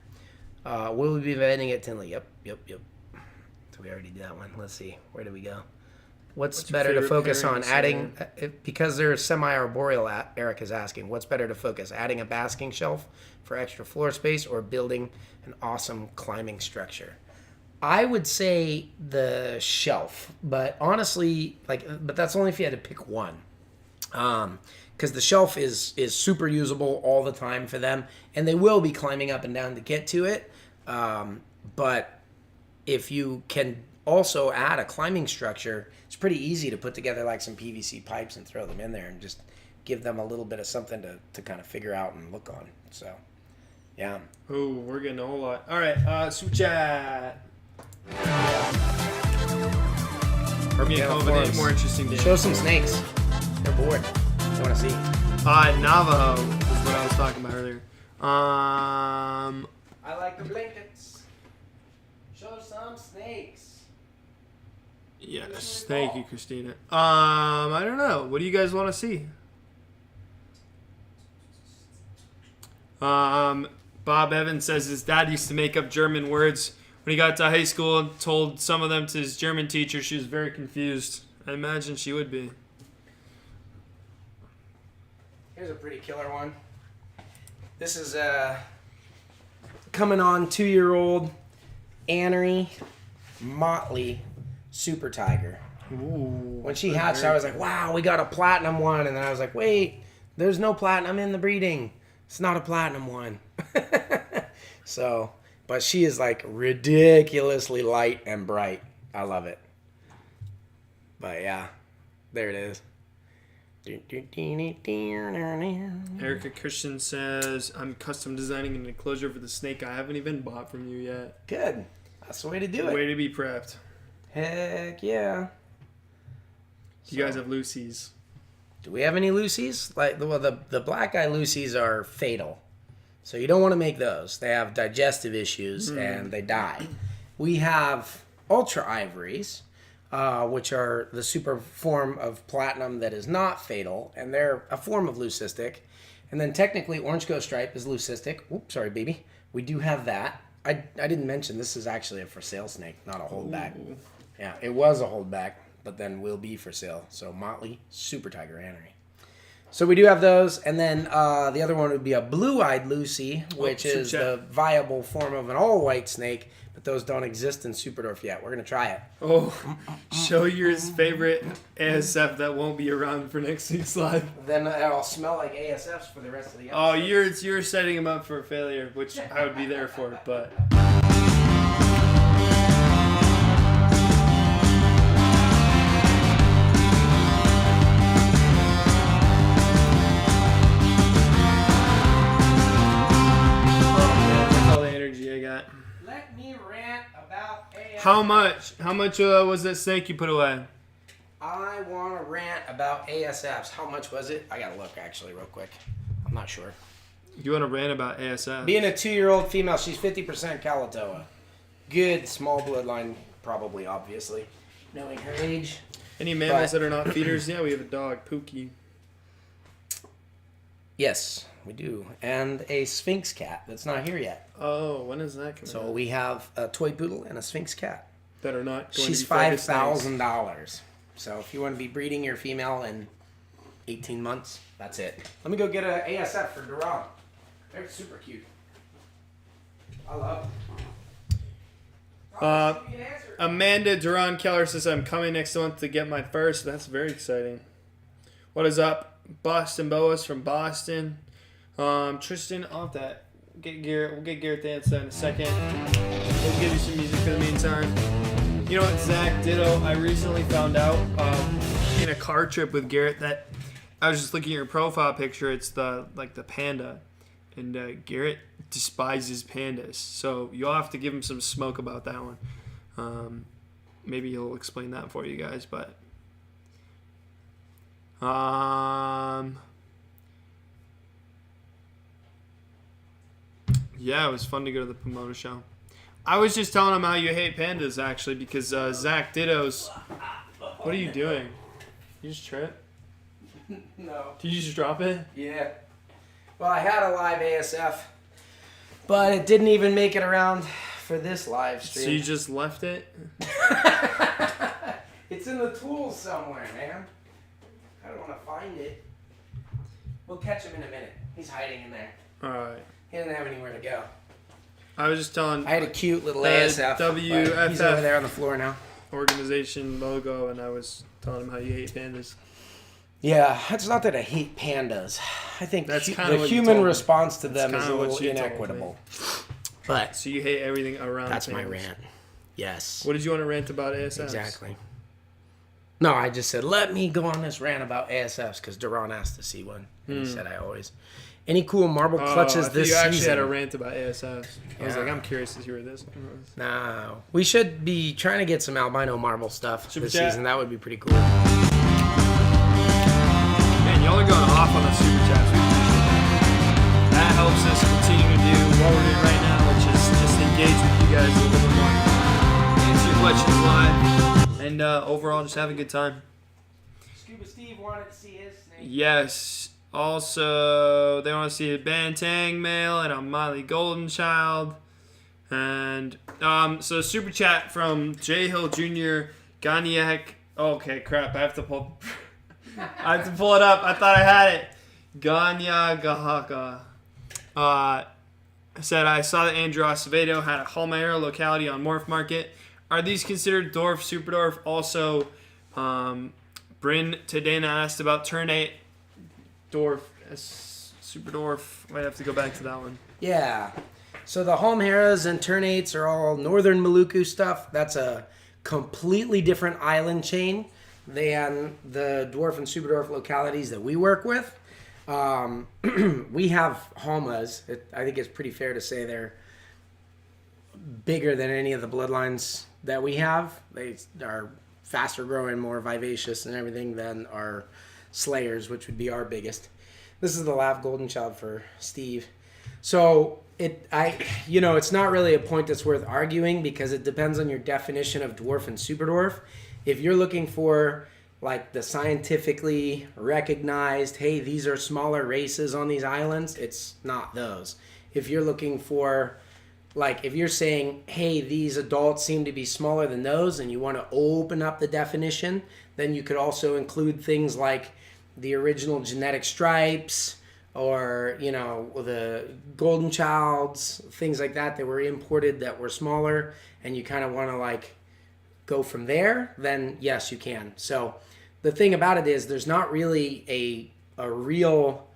Speaker 2: Will we be vending at Tinley? Yep. So we already did that one. Let's see. Where do we go? What's better to focus on? Adding, because they're semi-arboreal, Eric is asking, what's better to focus? Adding a basking shelf for extra floor space or building an awesome climbing structure? I would say the shelf, but honestly, but that's only if you had to pick one. Because the shelf is super usable all the time for them, and they will be climbing up and down to get to it. But if you can also add a climbing structure, it's pretty easy to put together like some PVC pipes and throw them in there and just give them a little bit of something to kind of figure out and look on. So, yeah.
Speaker 1: Oh, we're getting a whole lot. All right, super chat. For me, COVID, more interesting day.
Speaker 2: Show some snakes. They're bored. I want to see.
Speaker 1: Navajo is what I was talking about earlier.
Speaker 2: I like the blankets. Show some snakes.
Speaker 1: Yes, thank you, Christina. I don't know. What do you guys want to see? Bob Evans says his dad used to make up German words when he got to high school and told some of them to his German teacher. She was very confused. I imagine she would be.
Speaker 2: Here's a pretty killer one. This is coming on 2-year-old Anery Motley Super Tiger.
Speaker 1: Ooh,
Speaker 2: when she hatched, I was like, wow, we got a platinum one. And then I was like, wait, there's no platinum in the breeding. It's not a platinum one. So, but she is like ridiculously light and bright. I love it. But yeah, there it is.
Speaker 1: Erica Christian says, I'm custom designing an enclosure for the snake I haven't even bought from you yet.
Speaker 2: Good. That's the way to do it.
Speaker 1: Way to be prepped.
Speaker 2: Heck yeah.
Speaker 1: Do you guys have Lucy's?
Speaker 2: Do we have any Lucy's? Like the black eye Lucy's are fatal. So you don't want to make those. They have digestive issues and they die. We have ultra ivories, which are the super form of platinum that is not fatal, and they're a form of leucistic. And then technically orange ghost stripe is leucistic. Oops, sorry, baby. We do have that. I didn't mention this is actually a for sale snake, not a holdback. Ooh. Yeah, it was a holdback, but then will be for sale. So Motley, Super Tiger Anery. So we do have those, and then the other one would be a blue-eyed Lucy, which is the viable form of an all-white snake, but those don't exist in Superdwarf yet. We're going to try it.
Speaker 1: Oh, show your favorite ASF that won't be around for next week's live.
Speaker 2: Then I'll smell like ASFs for the rest of the episode.
Speaker 1: Oh, you're setting him up for failure, which I would be there for, but...
Speaker 2: Let me rant about ASF.
Speaker 1: How much was that snake you put away?
Speaker 2: I want to rant about ASFs. How much was it? I gotta look actually real quick. I'm not sure.
Speaker 1: You want to rant about ASF?
Speaker 2: Being a 2-year-old female, she's 50% Kalatoa. Good small bloodline, probably, obviously. Knowing her age.
Speaker 1: Any mammals that are not feeders? Yeah, we have a dog, Pookie.
Speaker 2: Yes, we do. And a Sphinx cat that's not here yet.
Speaker 1: Oh, when is that coming
Speaker 2: So
Speaker 1: out?
Speaker 2: we have a toy poodle and a Sphinx cat.
Speaker 1: That are not going
Speaker 2: She's
Speaker 1: to be fed to
Speaker 2: $5,000. So if you want to be breeding your female in 18 months, that's it. Let me go get an ASF for Duran. They're super cute. I love them.
Speaker 1: Amanda Duran Keller says, I'm coming next month to get my first. That's very exciting. What is up? Boston Boas from Boston. Tristan, I'll have that. Get Garrett. We'll get Garrett to answer that in a second. We'll give you some music for the meantime. You know what, Zach Ditto, I recently found out in a car trip with Garrett that I was just looking at your profile picture. It's the panda. And Garrett despises pandas. So you'll have to give him some smoke about that one. Maybe he'll explain that for you guys, but... Yeah, it was fun to go to the Pomona show. I was just telling him how you hate pandas, actually, because Zach Ditto's... What are you doing? You just trip?
Speaker 2: No.
Speaker 1: Did you just drop it?
Speaker 2: Yeah. Well, I had a live ASF, but it didn't even make it around for this live stream.
Speaker 1: So you just left it?
Speaker 2: It's in the tools somewhere, man. I don't want to find it. We'll catch him in a minute. He's hiding in there.
Speaker 1: Alright.
Speaker 2: He doesn't have anywhere to go.
Speaker 1: I was just telling...
Speaker 2: I had a cute little ASF.
Speaker 1: WFF
Speaker 2: he's over there on the floor now.
Speaker 1: Organization logo, and I was telling him how you hate pandas.
Speaker 2: Yeah, it's not that I hate pandas. I think
Speaker 1: That's
Speaker 2: the human response to them is a little
Speaker 1: you
Speaker 2: inequitable. But
Speaker 1: so you hate everything around
Speaker 2: that's
Speaker 1: pandas.
Speaker 2: my rant. Yes.
Speaker 1: What did you want to rant about ASFs?
Speaker 2: Exactly. No, I just said, let me go on this rant about ASFs because Duran asked to see one. And he said, I always. Any cool marble clutches this season?
Speaker 1: You actually had a rant about ASFs. I was like, I'm curious to hear this.
Speaker 2: No. We should be trying to get some albino marble stuff this season. That would be pretty cool.
Speaker 1: Man, y'all are going off on the super chats. We appreciate that. That helps us continue to do what we're doing right now, which is just engage with you guys a little bit more. Answer your questions live. And overall, just have a good time.
Speaker 2: Scuba Steve wanted to see his snake.
Speaker 1: Yes. Also, they want to see a Bantang male and a Miley Golden Child. And so super chat from J Hill Jr. Ganiak. Okay, crap. I have to pull it up. I thought I had it. Ganya Gahaka said, I saw that Andrew Acevedo had a Hallmeyer locality on Morph Market. Are these considered dwarf, superdwarf? Also, Bryn Tadena asked about turn 8 dwarf, superdwarf. Might have to go back to that one.
Speaker 2: Yeah. So the Hallmeyeras and Turnates are all northern Maluku stuff. That's a completely different island chain than the dwarf and superdwarf localities that we work with. We have Halmas. I think it's pretty fair to say they're bigger than any of the bloodlines that we have. They are faster growing, more vivacious and everything than our Slayers, which would be our biggest. This is the Lav Golden Child for Steve. So it's not really a point that's worth arguing because it depends on your definition of dwarf and superdwarf. If you're looking for like the scientifically recognized, hey, these are smaller races on these islands, it's not those. If you're looking for, like, if you're saying, hey, these adults seem to be smaller than those, and you want to open up the definition, then you could also include things like the original genetic stripes, or, you know, the golden childs, things like that were imported that were smaller, and you kind of want to, like, go from there, then yes, you can. So the thing about it is there's not really a real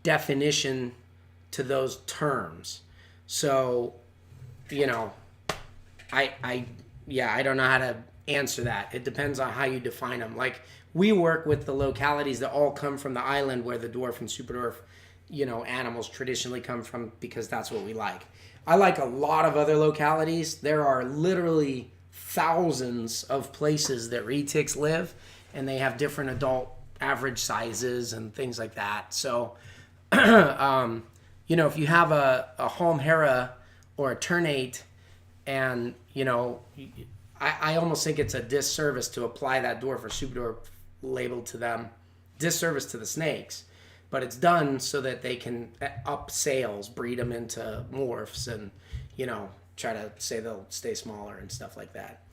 Speaker 2: definition to those terms. So, you know, I don't know how to answer that. It depends on how you define them. Like, we work with the localities that all come from the island where the dwarf and superdwarf, you know, animals traditionally come from, because that's what we like. I like a lot of other localities. There are literally thousands of places that retics live, and they have different adult average sizes and things like that. So, you know, if you have a Halm Hera or a Ternate, and, you know, I almost think it's a disservice to apply that dwarf or superdwarf label to them. Disservice to the snakes. But it's done so that they can up sales, breed them into morphs, and, you know, try to say they'll stay smaller and stuff like that.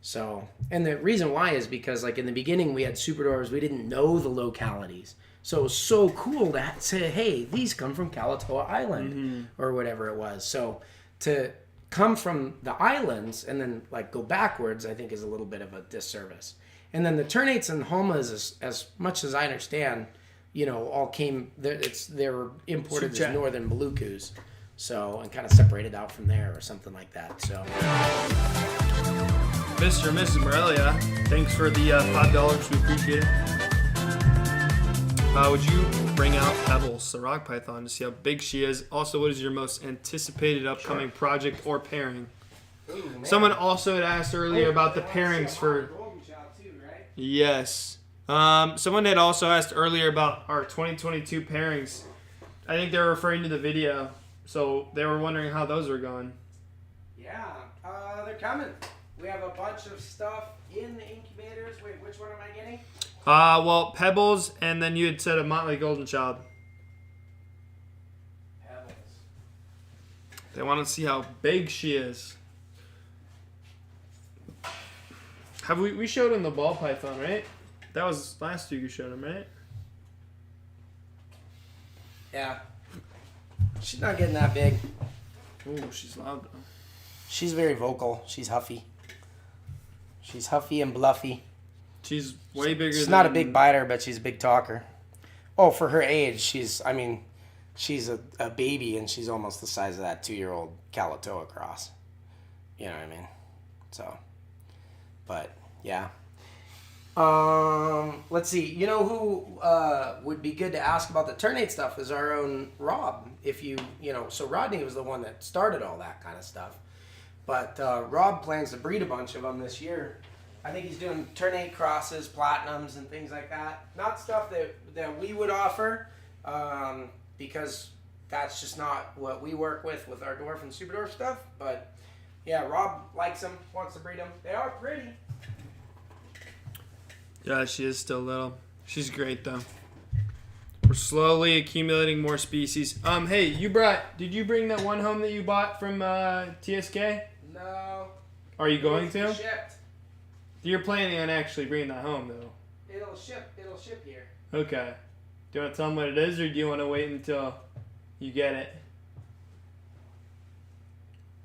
Speaker 2: So, and the reason why is because, like, in the beginning we had superdwarves, we didn't know the localities. So it was so cool to say, hey, these come from Kalatoa Island, or whatever it was. So to come from the islands and then, like, go backwards, I think is a little bit of a disservice. And then the Ternates and Halmas, as much as I understand, you know, all came, they were imported as Northern Malukus. So, and kind of separated out from there or something like that. So,
Speaker 1: Mr. and Mrs. Morelia, thanks for the $5. We appreciate it. Would you bring out Pebbles, the rock python, to see how big she is? Also, what is your most anticipated upcoming project or pairing?
Speaker 2: Ooh,
Speaker 1: Someone also had asked earlier about the pairings for... Yes. Someone had also asked earlier about our 2022 pairings. I think they're referring to the video. So they were wondering how those are going.
Speaker 2: Yeah, they're coming. We have a bunch of stuff in the incubators. Wait, which one am I getting?
Speaker 1: Well, Pebbles, and then you had said a Motley Golden Child.
Speaker 2: Pebbles.
Speaker 1: They want to see how big she is. Have we showed him the ball python, right? That was last week you showed him, right?
Speaker 2: Yeah. She's not getting that big.
Speaker 1: Ooh, she's loud though.
Speaker 2: She's very vocal. She's huffy. She's huffy and bluffy.
Speaker 1: She's way bigger
Speaker 2: She's
Speaker 1: than...
Speaker 2: not a big biter, but she's a big talker. Oh, for her age, she's a baby, and she's almost the size of that 2-year-old Kalatoa cross. You know what I mean? So, but, yeah. Let's see. You know who would be good to ask about the Ternate stuff is our own Rob. If you know, so Rodney was the one that started all that kind of stuff. But Rob plans to breed a bunch of them this year. I think he's doing Ternate crosses, platinums, and things like that. Not stuff that we would offer, because that's just not what we work with our dwarf and superdwarf stuff. But yeah, Rob likes them, wants to breed them. They are pretty.
Speaker 1: Yeah, she is still little. She's great though. We're slowly accumulating more species. Hey, did you bring that one home that you bought from TSK?
Speaker 2: No.
Speaker 1: Are you going to?
Speaker 2: Shipped.
Speaker 1: You're planning on actually bringing that home though.
Speaker 2: It'll ship here.
Speaker 1: Okay. Do you want to tell them what it is, or do you want to wait until you get it?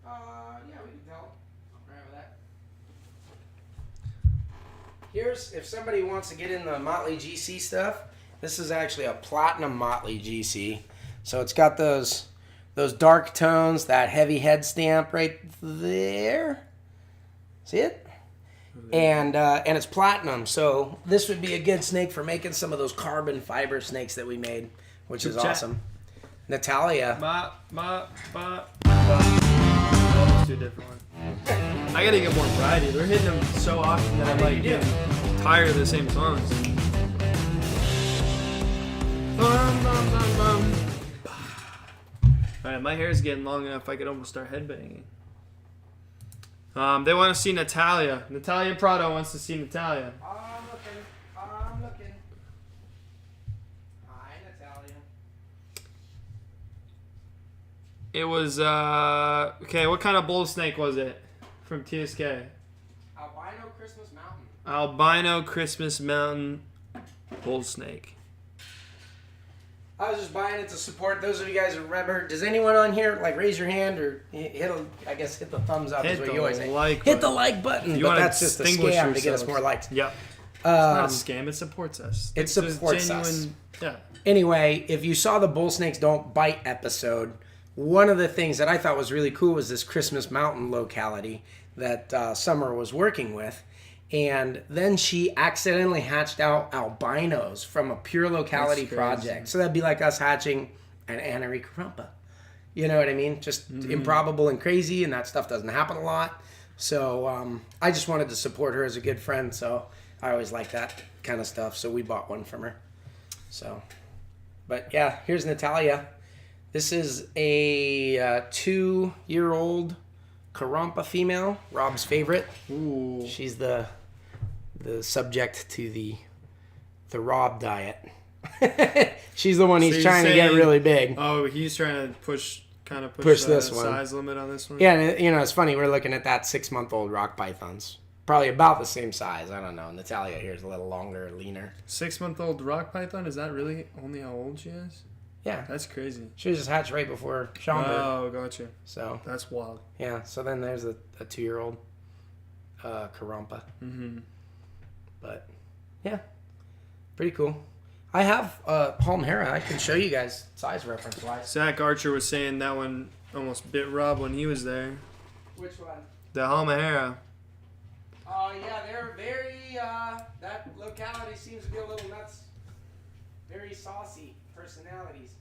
Speaker 2: Yeah, we can tell. I'm right with that. Here's, if somebody wants to get in the Motley GC stuff, this is actually a platinum Motley GC. So it's got those dark tones, that heavy head stamp right there. See it? and it's platinum. So this would be a good snake for making some of those carbon fiber snakes that we made, which is awesome. Natalia.
Speaker 1: Let's do a different one. I gotta get more variety. They're hitting them so often that I'm like getting tired of the same songs. Alright, my hair is getting long enough I could almost start headbanging. They want to see Natalia. Natalia Prado wants to see Natalia.
Speaker 2: I'm looking. Hi, Natalia.
Speaker 1: It was, okay, what kind of bull snake was it from TSK?
Speaker 2: Albino Christmas Mountain.
Speaker 1: Albino Christmas Mountain bull snake.
Speaker 2: I was just buying it to support those of you guys who remember. Does anyone on here like raise your hand or hit the thumbs up? Is what you always say. Hit the like button. But that's just a scam to get us more likes.
Speaker 1: Yep. It's not a scam. It supports us.
Speaker 2: It supports us.
Speaker 1: Yeah.
Speaker 2: Anyway, if you saw the Bull Snakes Don't Bite episode, one of the things that I thought was really cool was this Christmas Mountain locality that Summer was working with. And then she accidentally hatched out albinos from a pure locality project. So that'd be like us hatching an Annery Carumpa. You know what I mean? Just improbable and crazy, and that stuff doesn't happen a lot. So I just wanted to support her as a good friend. So I always like that kind of stuff. So we bought one from her. So, but yeah, here's Natalia. This is a 2-year-old Carumpa female, Rob's favorite.
Speaker 1: Ooh.
Speaker 2: She's the subject to the Rob diet. She's the one he's trying to get really big.
Speaker 1: Oh, he's trying to push the
Speaker 2: this one.
Speaker 1: size limit on this one.
Speaker 2: Yeah, and it's funny. We're looking at that 6-month-old rock pythons, probably about the same size. I don't know. Natalia here is a little longer, leaner.
Speaker 1: 6-month-old rock python? Is that really only how old she is?
Speaker 2: Yeah,
Speaker 1: that's crazy.
Speaker 2: She was just hatched right before Schaumburg.
Speaker 1: Oh, gotcha.
Speaker 2: So
Speaker 1: that's wild.
Speaker 2: Yeah. So then there's a 2-year-old Carumpa.
Speaker 1: Mm-hmm.
Speaker 2: But yeah, pretty cool. I have Palmera. I can show you guys size reference wise.
Speaker 1: Zach Archer was saying that one almost bit Rob when he was there.
Speaker 2: Which one?
Speaker 1: The Halmahera.
Speaker 2: Oh yeah, they're very. That locality seems to be a little nuts. Very saucy personalities.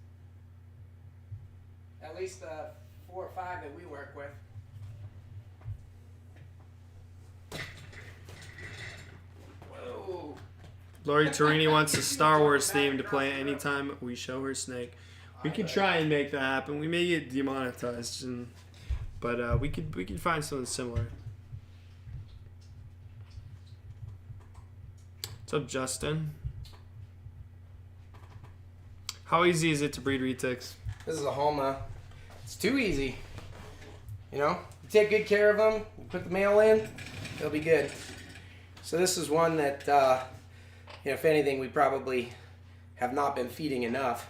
Speaker 2: At least the 4 or 5 that we work with. Whoa.
Speaker 1: Lori Torini wants a Star Wars theme to play anytime we show her snake. We could try and make that happen. We may get demonetized, but we could find something similar. What's up, Justin? How easy is it to breed retics?
Speaker 2: This is a Halma. It's too easy. You take good care of them, you put the male in, they'll be good. So this is one that, if anything, we probably have not been feeding enough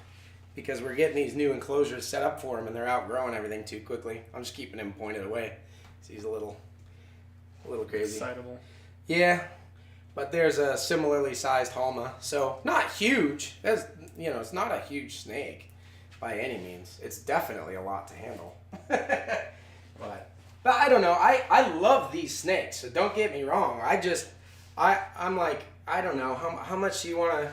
Speaker 2: because we're getting these new enclosures set up for him and they're outgrowing everything too quickly. I'm just keeping him pointed away. So he's a little crazy.
Speaker 1: Excitable.
Speaker 2: Yeah, but there's a similarly sized Halma. So not huge. It's not a huge snake by any means. It's definitely a lot to handle. But I don't know. I love these snakes, so don't get me wrong. I'm like, I don't know, how much do you want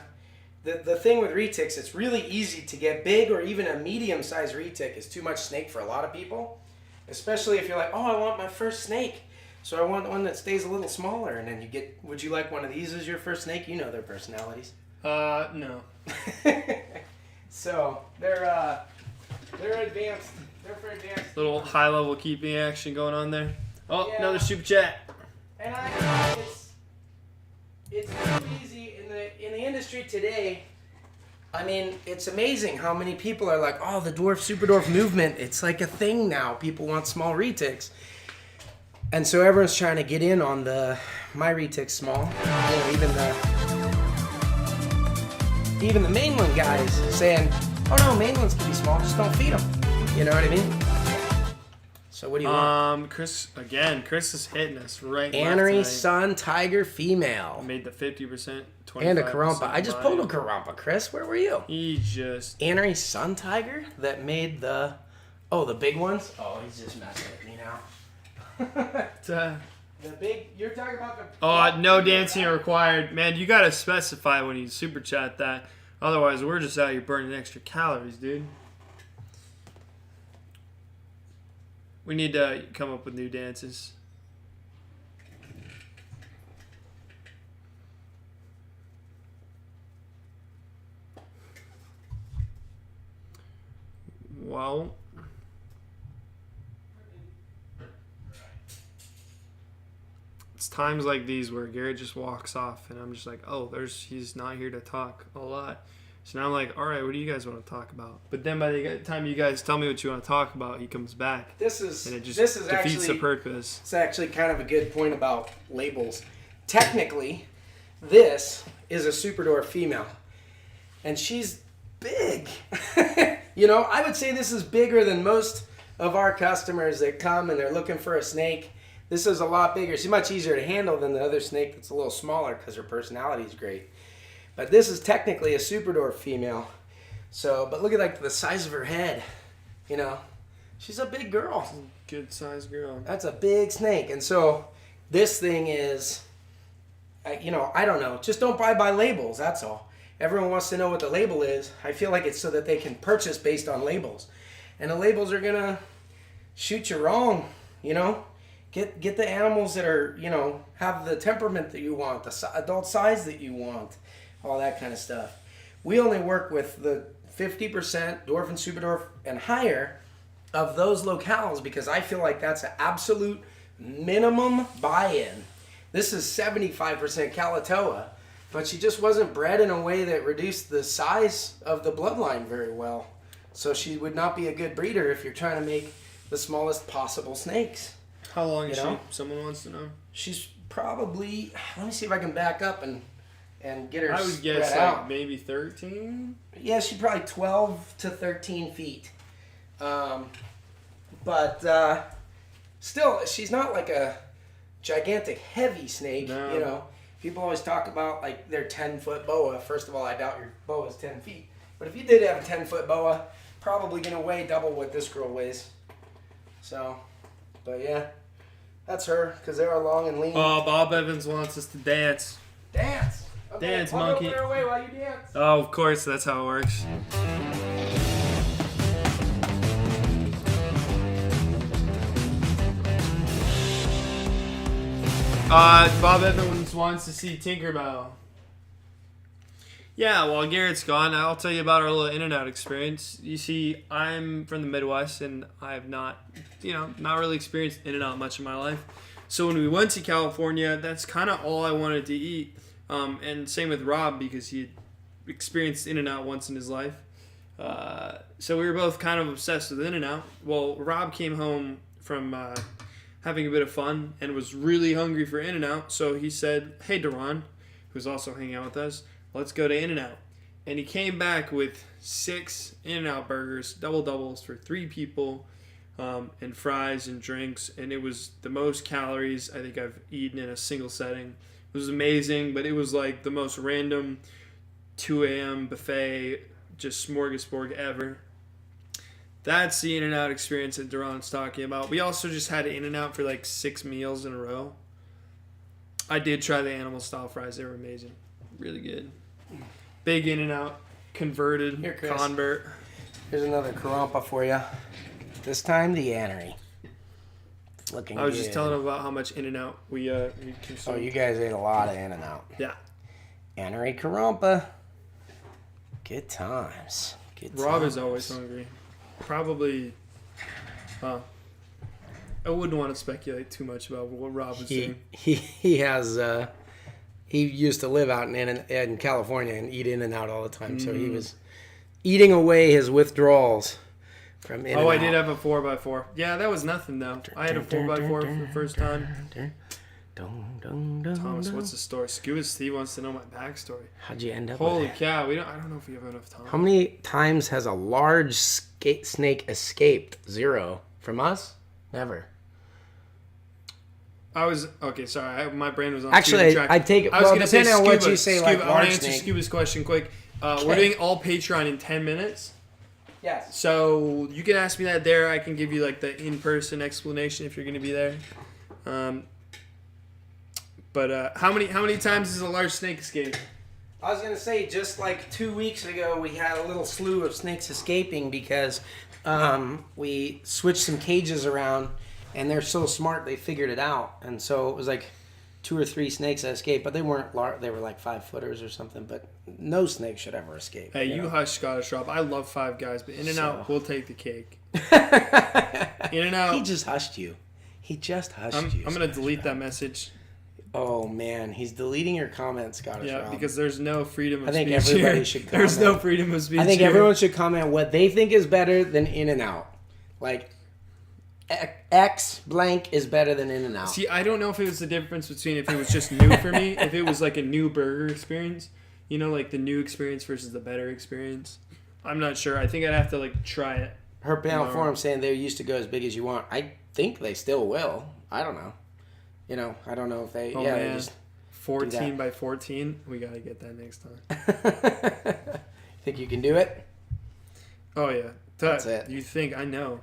Speaker 2: to... The thing with retics, it's really easy to get big, or even a medium-sized retic is too much snake for a lot of people. Especially if you're like, oh, I want my first snake, so I want one that stays a little smaller. And then would you like one of these as your first snake? You know their personalities.
Speaker 1: No.
Speaker 2: So, they're advanced. They're for advanced.
Speaker 1: Little high-level keeping action going on there. Oh,
Speaker 2: Yeah.
Speaker 1: Another super chat.
Speaker 2: And I know it's too easy in the industry today. I mean, it's amazing how many people are like, oh, the Superdwarf movement. It's like a thing now. People want small retics. And so everyone's trying to get in on my retic's small. Even the mainland guys saying, oh no, mainlands can be small, just don't feed them. You know what I mean? So what do you want?
Speaker 1: Chris is hitting us right now.
Speaker 2: Annery Sun Tiger Female.
Speaker 1: Made the 50%, 25%.
Speaker 2: And a Carumpa. I just pulled a Carumpa, Chris. Where were you?
Speaker 1: He just...
Speaker 2: Annery Sun Tiger that made the big ones? Oh, he's just messing with me now. You're talking about the...
Speaker 1: Oh, no dancing required. Man, you gotta specify when you super chat that. Otherwise, we're just out here burning extra calories, dude. We need to come up with new dances. Well, it's times like these where Garrett just walks off, and I'm just like, oh, he's not here to talk a lot. So now I'm like, all right, what do you guys want to talk about? But then by the time you guys tell me what you want to talk about, he comes back. And it just defeats
Speaker 2: actually
Speaker 1: the purpose.
Speaker 2: It's actually kind of a good point about labels. Technically, this is a Superdwarf female, and she's big. You know, I would say this is bigger than most of our customers that come and they're looking for a snake. This is a lot bigger. She's much easier to handle than the other snake that's a little smaller because her personality is great. But this is technically a Superdwarf female. So, but look at like the size of her head. You know, she's a big girl.
Speaker 1: Good sized girl.
Speaker 2: That's a big snake. And so this thing is, you know, I don't know. Just don't buy by labels. That's all. Everyone wants to know what the label is. I feel like it's so that they can purchase based on labels. And the labels are going to shoot you wrong, you know. Get the animals that are, you know, have the temperament that you want, the adult size that you want, all that kind of stuff. We only work with the 50% Dwarf and Superdwarf and higher of those locales because I feel like that's an absolute minimum buy-in. This is 75% Kalatoa, but she just wasn't bred in a way that reduced the size of the bloodline very well. So she would not be a good breeder if you're trying to make the smallest possible snakes.
Speaker 1: How long is she? Someone wants to know.
Speaker 2: She's probably, let me see if I can back up and get her
Speaker 1: I would guess
Speaker 2: spread out.
Speaker 1: like maybe 13?
Speaker 2: Yeah, she's probably 12 to 13 feet. But still, she's not like a gigantic heavy snake,
Speaker 1: No.
Speaker 2: you know. People always talk about like their 10-foot boa. First of all, I doubt your boa is 10 feet. But if you did have a 10-foot boa, probably going to weigh double what this girl weighs. So, but yeah, that's her because they are long and lean.
Speaker 1: Oh, Bob Evans wants us to dance.
Speaker 2: Dance! Okay,
Speaker 1: Dance,
Speaker 2: I'll
Speaker 1: monkey.
Speaker 2: go their way while you dance.
Speaker 1: Oh, of course, that's how it works. Bob Evans wants to see Tinkerbell. Yeah, while Garrett's gone, I'll tell you about our little In-N-Out experience. You see, I'm from the Midwest, and I have not really experienced In-N-Out much in my life. So when we went to California, that's kind of all I wanted to eat. And same with Rob, because he had experienced In-N-Out once in his life. So we were both kind of obsessed with In-N-Out. Well, Rob came home from having a bit of fun and was really hungry for In-N-Out. So he said, hey, Duran, who's also hanging out with us, let's go to In-N-Out. And he came back with 6 In-N-Out burgers, doubles for 3 people, and fries and drinks. And it was the most calories I think I've eaten in a single setting. It was amazing, but it was like the most random 2 a.m. buffet, just smorgasbord ever. That's the In-N-Out experience that Duran's talking about. We also just had In-N-Out for like 6 meals in a row. I did try the animal style fries. They were amazing. Really good. Big In-N-Out. Converted.
Speaker 2: Here, Chris.
Speaker 1: Convert.
Speaker 2: Here's another Karompa for you. This time the Annery. It's looking good.
Speaker 1: I was just telling him about how much In-N-Out we consumed.
Speaker 2: Oh, you guys ate a lot of In-N-Out.
Speaker 1: Yeah.
Speaker 2: Annery Karompa. Good times. Good
Speaker 1: Rob
Speaker 2: times.
Speaker 1: is always hungry. Probably. I wouldn't want to speculate too much about what Rob was doing.
Speaker 2: He has he used to live out in California and eat In-N-Out all the time, so he was eating away his withdrawals from In-N-Out.
Speaker 1: Oh, I did have a 4x4. Yeah, that was nothing though. I had a 4x4 for the first time. Thomas, what's the story? Scuba Steve wants to know my backstory.
Speaker 2: How'd you end up?
Speaker 1: Holy
Speaker 2: with that?
Speaker 1: cow! I don't know if we have enough time.
Speaker 2: How many times has a large snake escaped? 0 from us? Never.
Speaker 1: I was okay. Sorry, my brain was on.
Speaker 2: Actually,
Speaker 1: track.
Speaker 2: I take it.
Speaker 1: I was
Speaker 2: Well,
Speaker 1: going to say
Speaker 2: depending on
Speaker 1: Scuba.
Speaker 2: what you say,
Speaker 1: Scuba.
Speaker 2: like
Speaker 1: I want to
Speaker 2: large
Speaker 1: answer
Speaker 2: snake.
Speaker 1: Scuba's question quick.
Speaker 2: Okay.
Speaker 1: We're doing all Patreon in 10 minutes.
Speaker 2: Yes.
Speaker 1: So you can ask me that there. I can give you like the in-person explanation if you're going to be there. But how many times does a large snake escape?
Speaker 2: I was going to say, just like 2 weeks ago, we had a little slew of snakes escaping because we switched some cages around, and they're so smart, they figured it out. And so it was like 2 or 3 snakes that escaped, but they weren't large. They were like 5 footers or something, but no snake should ever escape.
Speaker 1: Hey, you hush Scottish Drop. I love Five Guys, but In-N-Out will take the cake. In-N-Out.
Speaker 2: He just hushed you. He just hushed you.
Speaker 1: I'm going to delete that message.
Speaker 2: Oh, man. He's deleting your comments, Scottish
Speaker 1: Yeah,
Speaker 2: Rob.
Speaker 1: because there's no freedom of speech.
Speaker 2: I think everybody
Speaker 1: here.
Speaker 2: should comment.
Speaker 1: There's no freedom of speech.
Speaker 2: I think
Speaker 1: here.
Speaker 2: everyone should comment what they think is better than In-N-Out. Like, X blank is better than In-N-Out.
Speaker 1: See, I don't know if it was the difference between if it was just new for me, if it was like a new burger experience, you know, like the new experience versus the better experience. I'm not sure. I think I'd have to like try it.
Speaker 2: Herb Panel Forum saying they used to go as big as you want. I think they still will. I don't know. You know, I don't know if they.
Speaker 1: Oh,
Speaker 2: yeah,
Speaker 1: man.
Speaker 2: they just
Speaker 1: 14 by 14. We gotta get that next time.
Speaker 2: Think you can do it?
Speaker 1: Oh yeah,
Speaker 2: That's it.
Speaker 1: You think I know?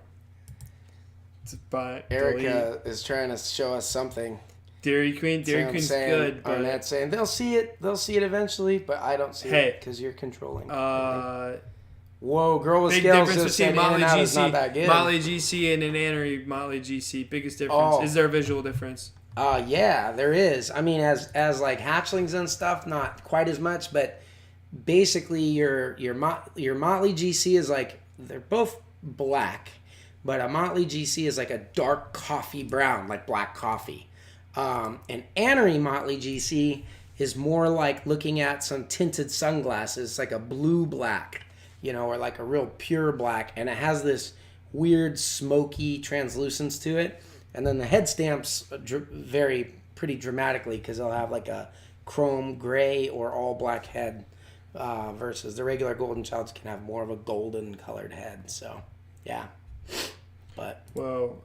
Speaker 1: But
Speaker 2: Erica is trying to show us something.
Speaker 1: Dairy Queen's good. But
Speaker 2: Arnett's saying they'll see it eventually, but I don't see it because you're controlling. Whoa, girl with
Speaker 1: big
Speaker 2: scales
Speaker 1: difference
Speaker 2: just said
Speaker 1: between Motley
Speaker 2: In-N-Out is not that
Speaker 1: GC,
Speaker 2: good.
Speaker 1: Motley GC and an Annery Motley GC. Biggest difference.
Speaker 2: Oh.
Speaker 1: Is there a visual difference?
Speaker 2: Yeah, there is. I mean, as like hatchlings and stuff, not quite as much, but basically your Motley GC is like, they're both black, but a Motley GC is like a dark coffee brown, like black coffee. An Annery Motley GC is more like looking at some tinted sunglasses, like a blue black, you know, or like a real pure black, and it has this weird smoky translucence to it. And then the head stamps vary pretty dramatically because they'll have like a chrome gray or all black head versus the regular golden childs can have more of a golden colored head. So, yeah. But whoa!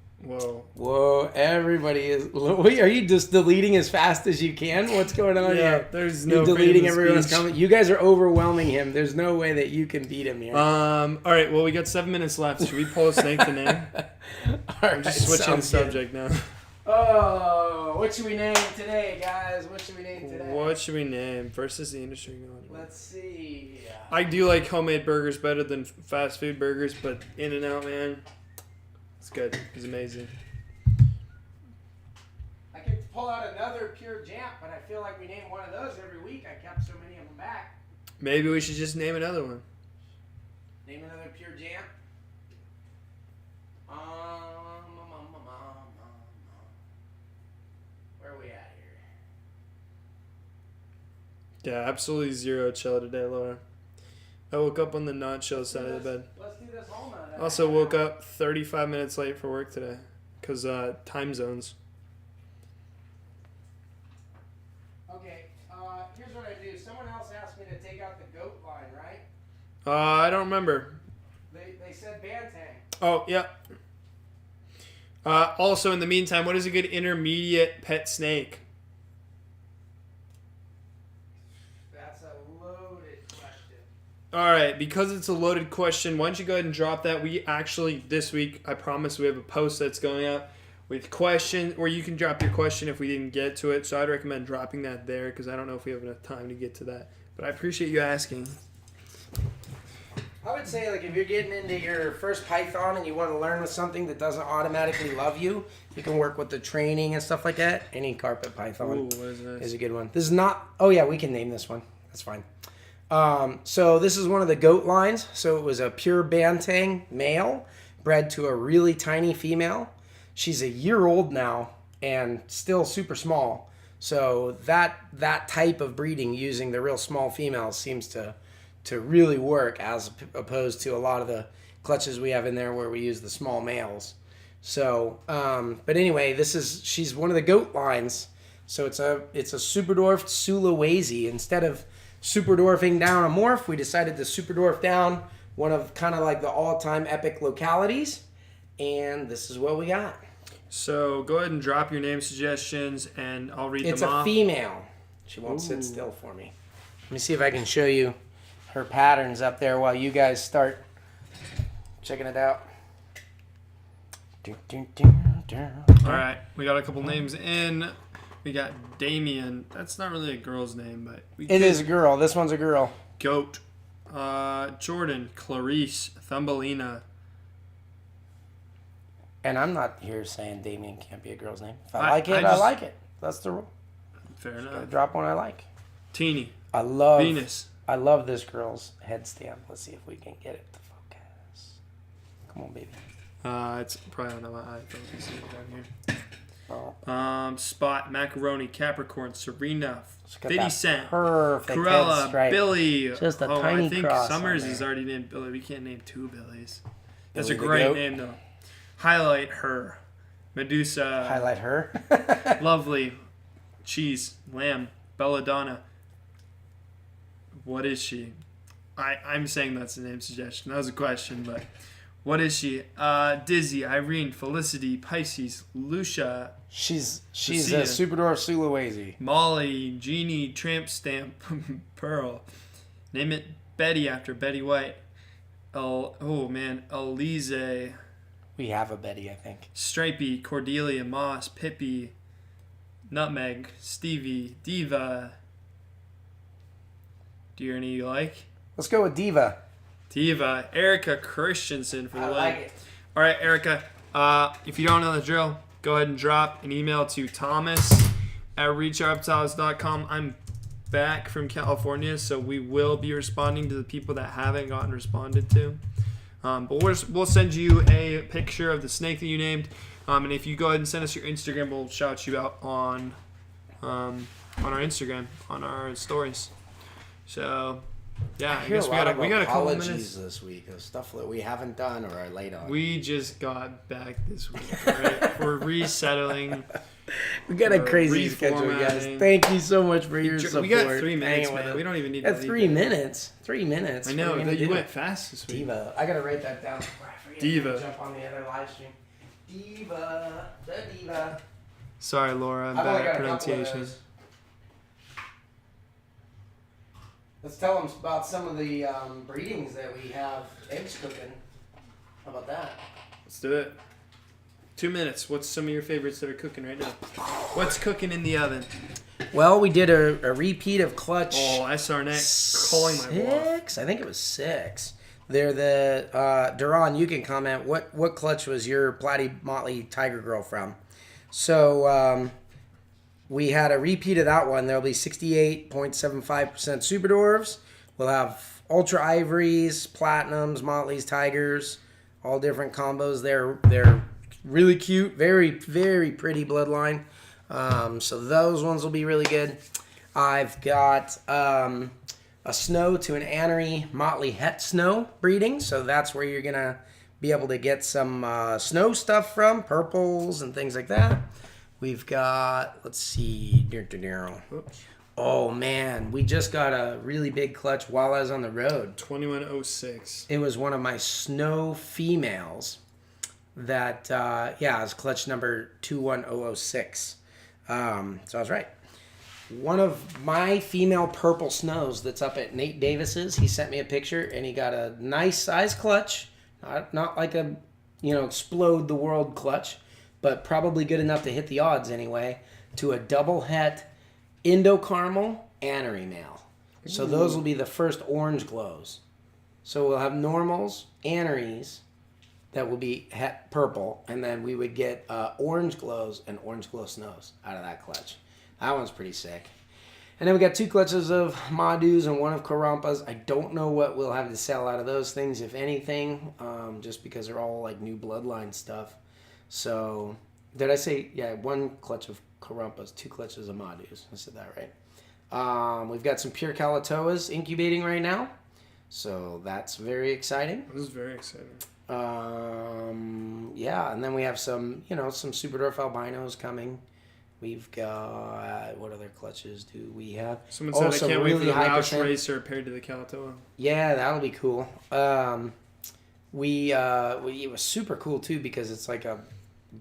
Speaker 2: Everybody is. Are you just deleting as fast as you can? What's going on here?
Speaker 1: There's no.
Speaker 2: You're deleting everyone's
Speaker 1: speech.
Speaker 2: comment. You guys are overwhelming him. There's no way that you can beat him here.
Speaker 1: All right. Well, we got 7 minutes left. Should we pull a snake to name? I'm just switching the subject now.
Speaker 2: Oh, what should we name today, guys? What should we name today?
Speaker 1: What should we name versus the industry going?
Speaker 2: Let's see.
Speaker 1: I do like homemade burgers better than fast food burgers, but In-N-Out, man, it's good. It's amazing.
Speaker 2: I could pull out another pure jam, but I feel like we name one of those every week. I kept so many of them back.
Speaker 1: Maybe we should just name another one.
Speaker 2: Name another pure jam. Where are we at here?
Speaker 1: Yeah, absolutely zero chill today, Laura. I woke up on the not chill side of the bed.
Speaker 2: Let's do this home.
Speaker 1: Also woke up 35 minutes late for work today because time zones.
Speaker 2: Okay, here's what I do. Someone else asked me to take out the goat line, right?
Speaker 1: I don't remember.
Speaker 2: They said Bantang.
Speaker 1: Oh, yeah. Also, in the meantime, what is a good intermediate pet snake?
Speaker 2: That's a loaded question.
Speaker 1: All right, because it's a loaded question, why don't you go ahead and drop that? We actually, this week, I promise we have a post that's going out with questions, where you can drop your question if we didn't get to it. So I'd recommend dropping that there because I don't know if we have enough time to get to that. But I appreciate you asking.
Speaker 2: I would say, like, if you're getting into your first Python and you want to learn with something that doesn't automatically love you, you can work with the training and stuff like that. Any carpet Python
Speaker 1: Ooh, what is this?
Speaker 2: is a good one. This is not... Oh, yeah, we can name this one. That's fine. So this is one of the goat lines. So it was a pure Bantang male bred to a really tiny female. She's a year old now and still super small. So that type of breeding using the real small females seems to really work as opposed to a lot of the clutches we have in there where we use the small males. So, but anyway, she's one of the goat lines. So it's a Superdwarf Sulawesi. Instead of Superdwarfing down a morph, we decided to Superdwarf down one of kind of like the all-time epic localities. And this is what we got.
Speaker 1: So go ahead and drop your name suggestions and I'll read
Speaker 2: It's
Speaker 1: them off.
Speaker 2: a female. She won't sit still for me. Let me see if I can show you her patterns up there while you guys start checking it out.
Speaker 1: All right, we got a couple names in. We got Damien. That's not really a girl's name, but
Speaker 2: It is a girl. This one's a girl.
Speaker 1: Goat. Jordan, Clarice, Thumbelina.
Speaker 2: And I'm not here saying Damien can't be a girl's name. If
Speaker 1: I
Speaker 2: I like it, I
Speaker 1: just-
Speaker 2: like it. That's the rule.
Speaker 1: Fair
Speaker 2: Gotta
Speaker 1: enough.
Speaker 2: drop one I like.
Speaker 1: Teeny.
Speaker 2: I love
Speaker 1: Venus.
Speaker 2: I love this girl's head stamp. Let's see if we can get it to focus. Come on, baby.
Speaker 1: It's probably on my iPhone. You see it down here.
Speaker 2: Oh,
Speaker 1: Spot, Macaroni, Capricorn, Serena,
Speaker 2: she's got
Speaker 1: 50
Speaker 2: that
Speaker 1: Cent,
Speaker 2: perfect head
Speaker 1: Cruella,
Speaker 2: stripe.
Speaker 1: Billy.
Speaker 2: Just a tiny
Speaker 1: I think
Speaker 2: cross
Speaker 1: Summers
Speaker 2: on there.
Speaker 1: is already named Billy. We can't name two Billys. That's
Speaker 2: Billy
Speaker 1: a
Speaker 2: the
Speaker 1: great
Speaker 2: goat.
Speaker 1: name, though. Highlight her. Medusa.
Speaker 2: Highlight her.
Speaker 1: Lovely. Cheese. Lamb. Belladonna. What is she? I'm saying that's a name suggestion. That was a question, but what is she? Dizzy, Irene, Felicity, Pisces, Lucia,
Speaker 2: She's
Speaker 1: Lucia.
Speaker 2: a Superdwarf Sulawesi.
Speaker 1: Molly, Jeannie, Tramp Stamp, Pearl. Name it Betty after Betty White. Elise,
Speaker 2: We have a Betty, I think.
Speaker 1: Stripey, Cordelia, Moss, Pippi, Nutmeg, Stevie, Diva. Do you any you like?
Speaker 2: Let's go with Diva.
Speaker 1: Diva, Erica Christensen for the
Speaker 2: I
Speaker 1: win.
Speaker 2: like it.
Speaker 1: All right, Erica. If you don't know the drill, go ahead and drop an email to thomas@reachreptiles.com. I'm back from California, so we will be responding to the people that haven't gotten responded to. But we'll send you a picture of the snake that you named, and if you go ahead and send us your Instagram, we'll shout you out on our Instagram, on our stories. So, yeah, I guess we got a couple minutes.
Speaker 2: Apologies this week of stuff that we haven't done or are late on.
Speaker 1: We just got back this week, right? We're resettling.
Speaker 2: We got a
Speaker 1: We're
Speaker 2: crazy schedule, guys.
Speaker 1: reformatting.
Speaker 2: Thank you so much for your support.
Speaker 1: We got 3 minutes,
Speaker 2: Hanging with
Speaker 1: man.
Speaker 2: us.
Speaker 1: We don't even need
Speaker 2: At
Speaker 1: to leave
Speaker 2: 3
Speaker 1: it.
Speaker 2: minutes. 3 minutes.
Speaker 1: I
Speaker 2: What
Speaker 1: know,
Speaker 2: are we gonna
Speaker 1: you
Speaker 2: do?
Speaker 1: went fast this week.
Speaker 2: Diva. I gotta write that down before I forget.
Speaker 1: Diva.
Speaker 2: Jump on the other live stream. Diva. The Diva.
Speaker 1: Sorry, Laura,
Speaker 2: I've only got
Speaker 1: bad
Speaker 2: a couple of
Speaker 1: pronunciation.
Speaker 2: those. Let's tell them about some of the breedings that we have eggs cooking. How about that?
Speaker 1: Let's do it. 2 minutes. What's some of your favorites that are cooking right now? What's cooking in the oven?
Speaker 2: Well, we did a repeat of clutch.
Speaker 1: Oh, SR Neck calling my bluff.
Speaker 2: 6? I think it was 6. They're the Duran. You can comment. What clutch was your Platy Motley Tiger Girl from? So we had a repeat of that one. There'll be 68.75% Superdwarfs. We'll have Ultra Ivories, Platinums, Motleys, Tigers, all different combos. They're really cute, very very pretty bloodline. So those ones will be really good. I've got a snow to an Annery Motley Het Snow breeding, so that's where you're gonna be able to get some snow stuff from, purples and things like that. We've got, let's see, oh man, we just got a really big clutch while I was on the road.
Speaker 1: 2106.
Speaker 2: It was one of my snow females that, it was clutch number 21006. So I was right. One of my female purple snows that's up at Nate Davis's, he sent me a picture and he got a nice size clutch, not like a, explode the world clutch, but probably good enough to hit the odds anyway, to a double het Indo Caramel Annery male. So those will be the first orange glows. So we'll have normals, Anneries, that will be het purple, and then we would get orange glows and orange glow snows out of that clutch. That one's pretty sick. And then we got 2 clutches of Madus and 1 of Karampas. I don't know what we'll have to sell out of those things, if anything, just because they're all like new bloodline stuff. So, did I say, 1 clutch of Karampas, 2 clutches of Madus. I said that right. We've got some pure Kalatoas incubating right now. So that's very exciting.
Speaker 1: This is very exciting.
Speaker 2: And then we have some Superdwarf albinos coming. We've got, what other clutches do we have?
Speaker 1: Someone said I
Speaker 2: some
Speaker 1: can't wait for
Speaker 2: really
Speaker 1: the
Speaker 2: high
Speaker 1: Roush
Speaker 2: percent-
Speaker 1: Racer paired to the Kalatoa.
Speaker 2: Yeah, that'll be cool. It was super cool too because it's like a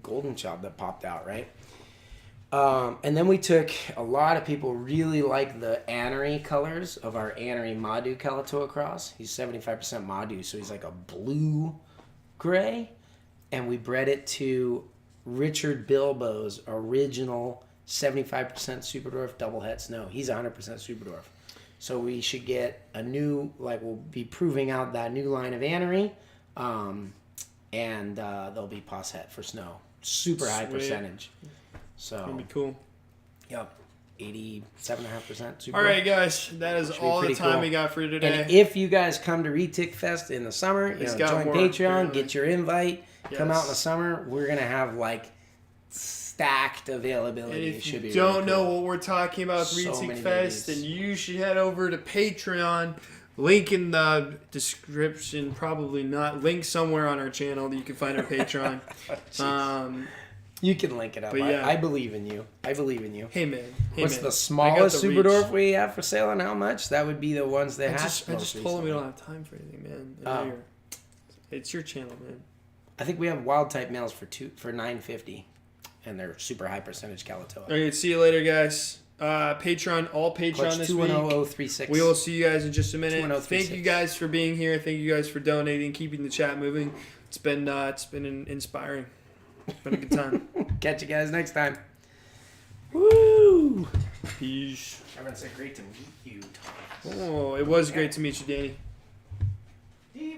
Speaker 2: golden child that popped out, right? And then we took, a lot of people really like the Annery colors of our Annery Madu Kalatoa cross. He's 75% Madu, so he's like a blue gray. And we bred it to Richard Bilbo's original 75% Superdwarf, double het snow. He's 100% Superdwarf. So we should get a new, like we'll be proving out that new line of Anery. And there'll be pos het for snow. Super high percentage. So
Speaker 1: That'd be cool.
Speaker 2: Yep. 87.5% Superdwarf.
Speaker 1: All right, guys. That is all the time we got for you today.
Speaker 2: And if you guys come to Retic Fest in the summer, join Patreon, get your invite, come out in the summer. We're going to have like stacked availability.
Speaker 1: And if
Speaker 2: it should
Speaker 1: you
Speaker 2: be
Speaker 1: don't
Speaker 2: really
Speaker 1: know
Speaker 2: cool.
Speaker 1: what we're talking about with
Speaker 2: So
Speaker 1: Retic
Speaker 2: many
Speaker 1: Fest,
Speaker 2: babies.
Speaker 1: then you should head over to Patreon. Link in the description. Probably not. Link somewhere on our channel that you can find our Patreon.
Speaker 2: You can link it up.
Speaker 1: But yeah.
Speaker 2: I believe in you. I believe in you.
Speaker 1: Hey, man.
Speaker 2: What's
Speaker 1: man.
Speaker 2: the smallest
Speaker 1: the
Speaker 2: Superdwarf
Speaker 1: reach.
Speaker 2: we have for sale and how much? That would be the ones they
Speaker 1: I
Speaker 2: have.
Speaker 1: just told them we don't have time for anything, man. It's your channel, man.
Speaker 2: I think we have wild type males for $950, and they're super high percentage Kalatoa.
Speaker 1: Okay, see you later, guys. Patreon, all Patreon
Speaker 2: Clutch
Speaker 1: this week.
Speaker 2: 210036.
Speaker 1: We will see you guys in just a minute.
Speaker 2: 21036.
Speaker 1: Thank you guys for being here. Thank you guys for donating, keeping the chat moving. It's been inspiring. It's been a good time.
Speaker 2: Catch you guys next time. Woo!
Speaker 1: Peace.
Speaker 2: Everyone said great to meet you, Tom.
Speaker 1: Oh, it was great to meet you, Danny.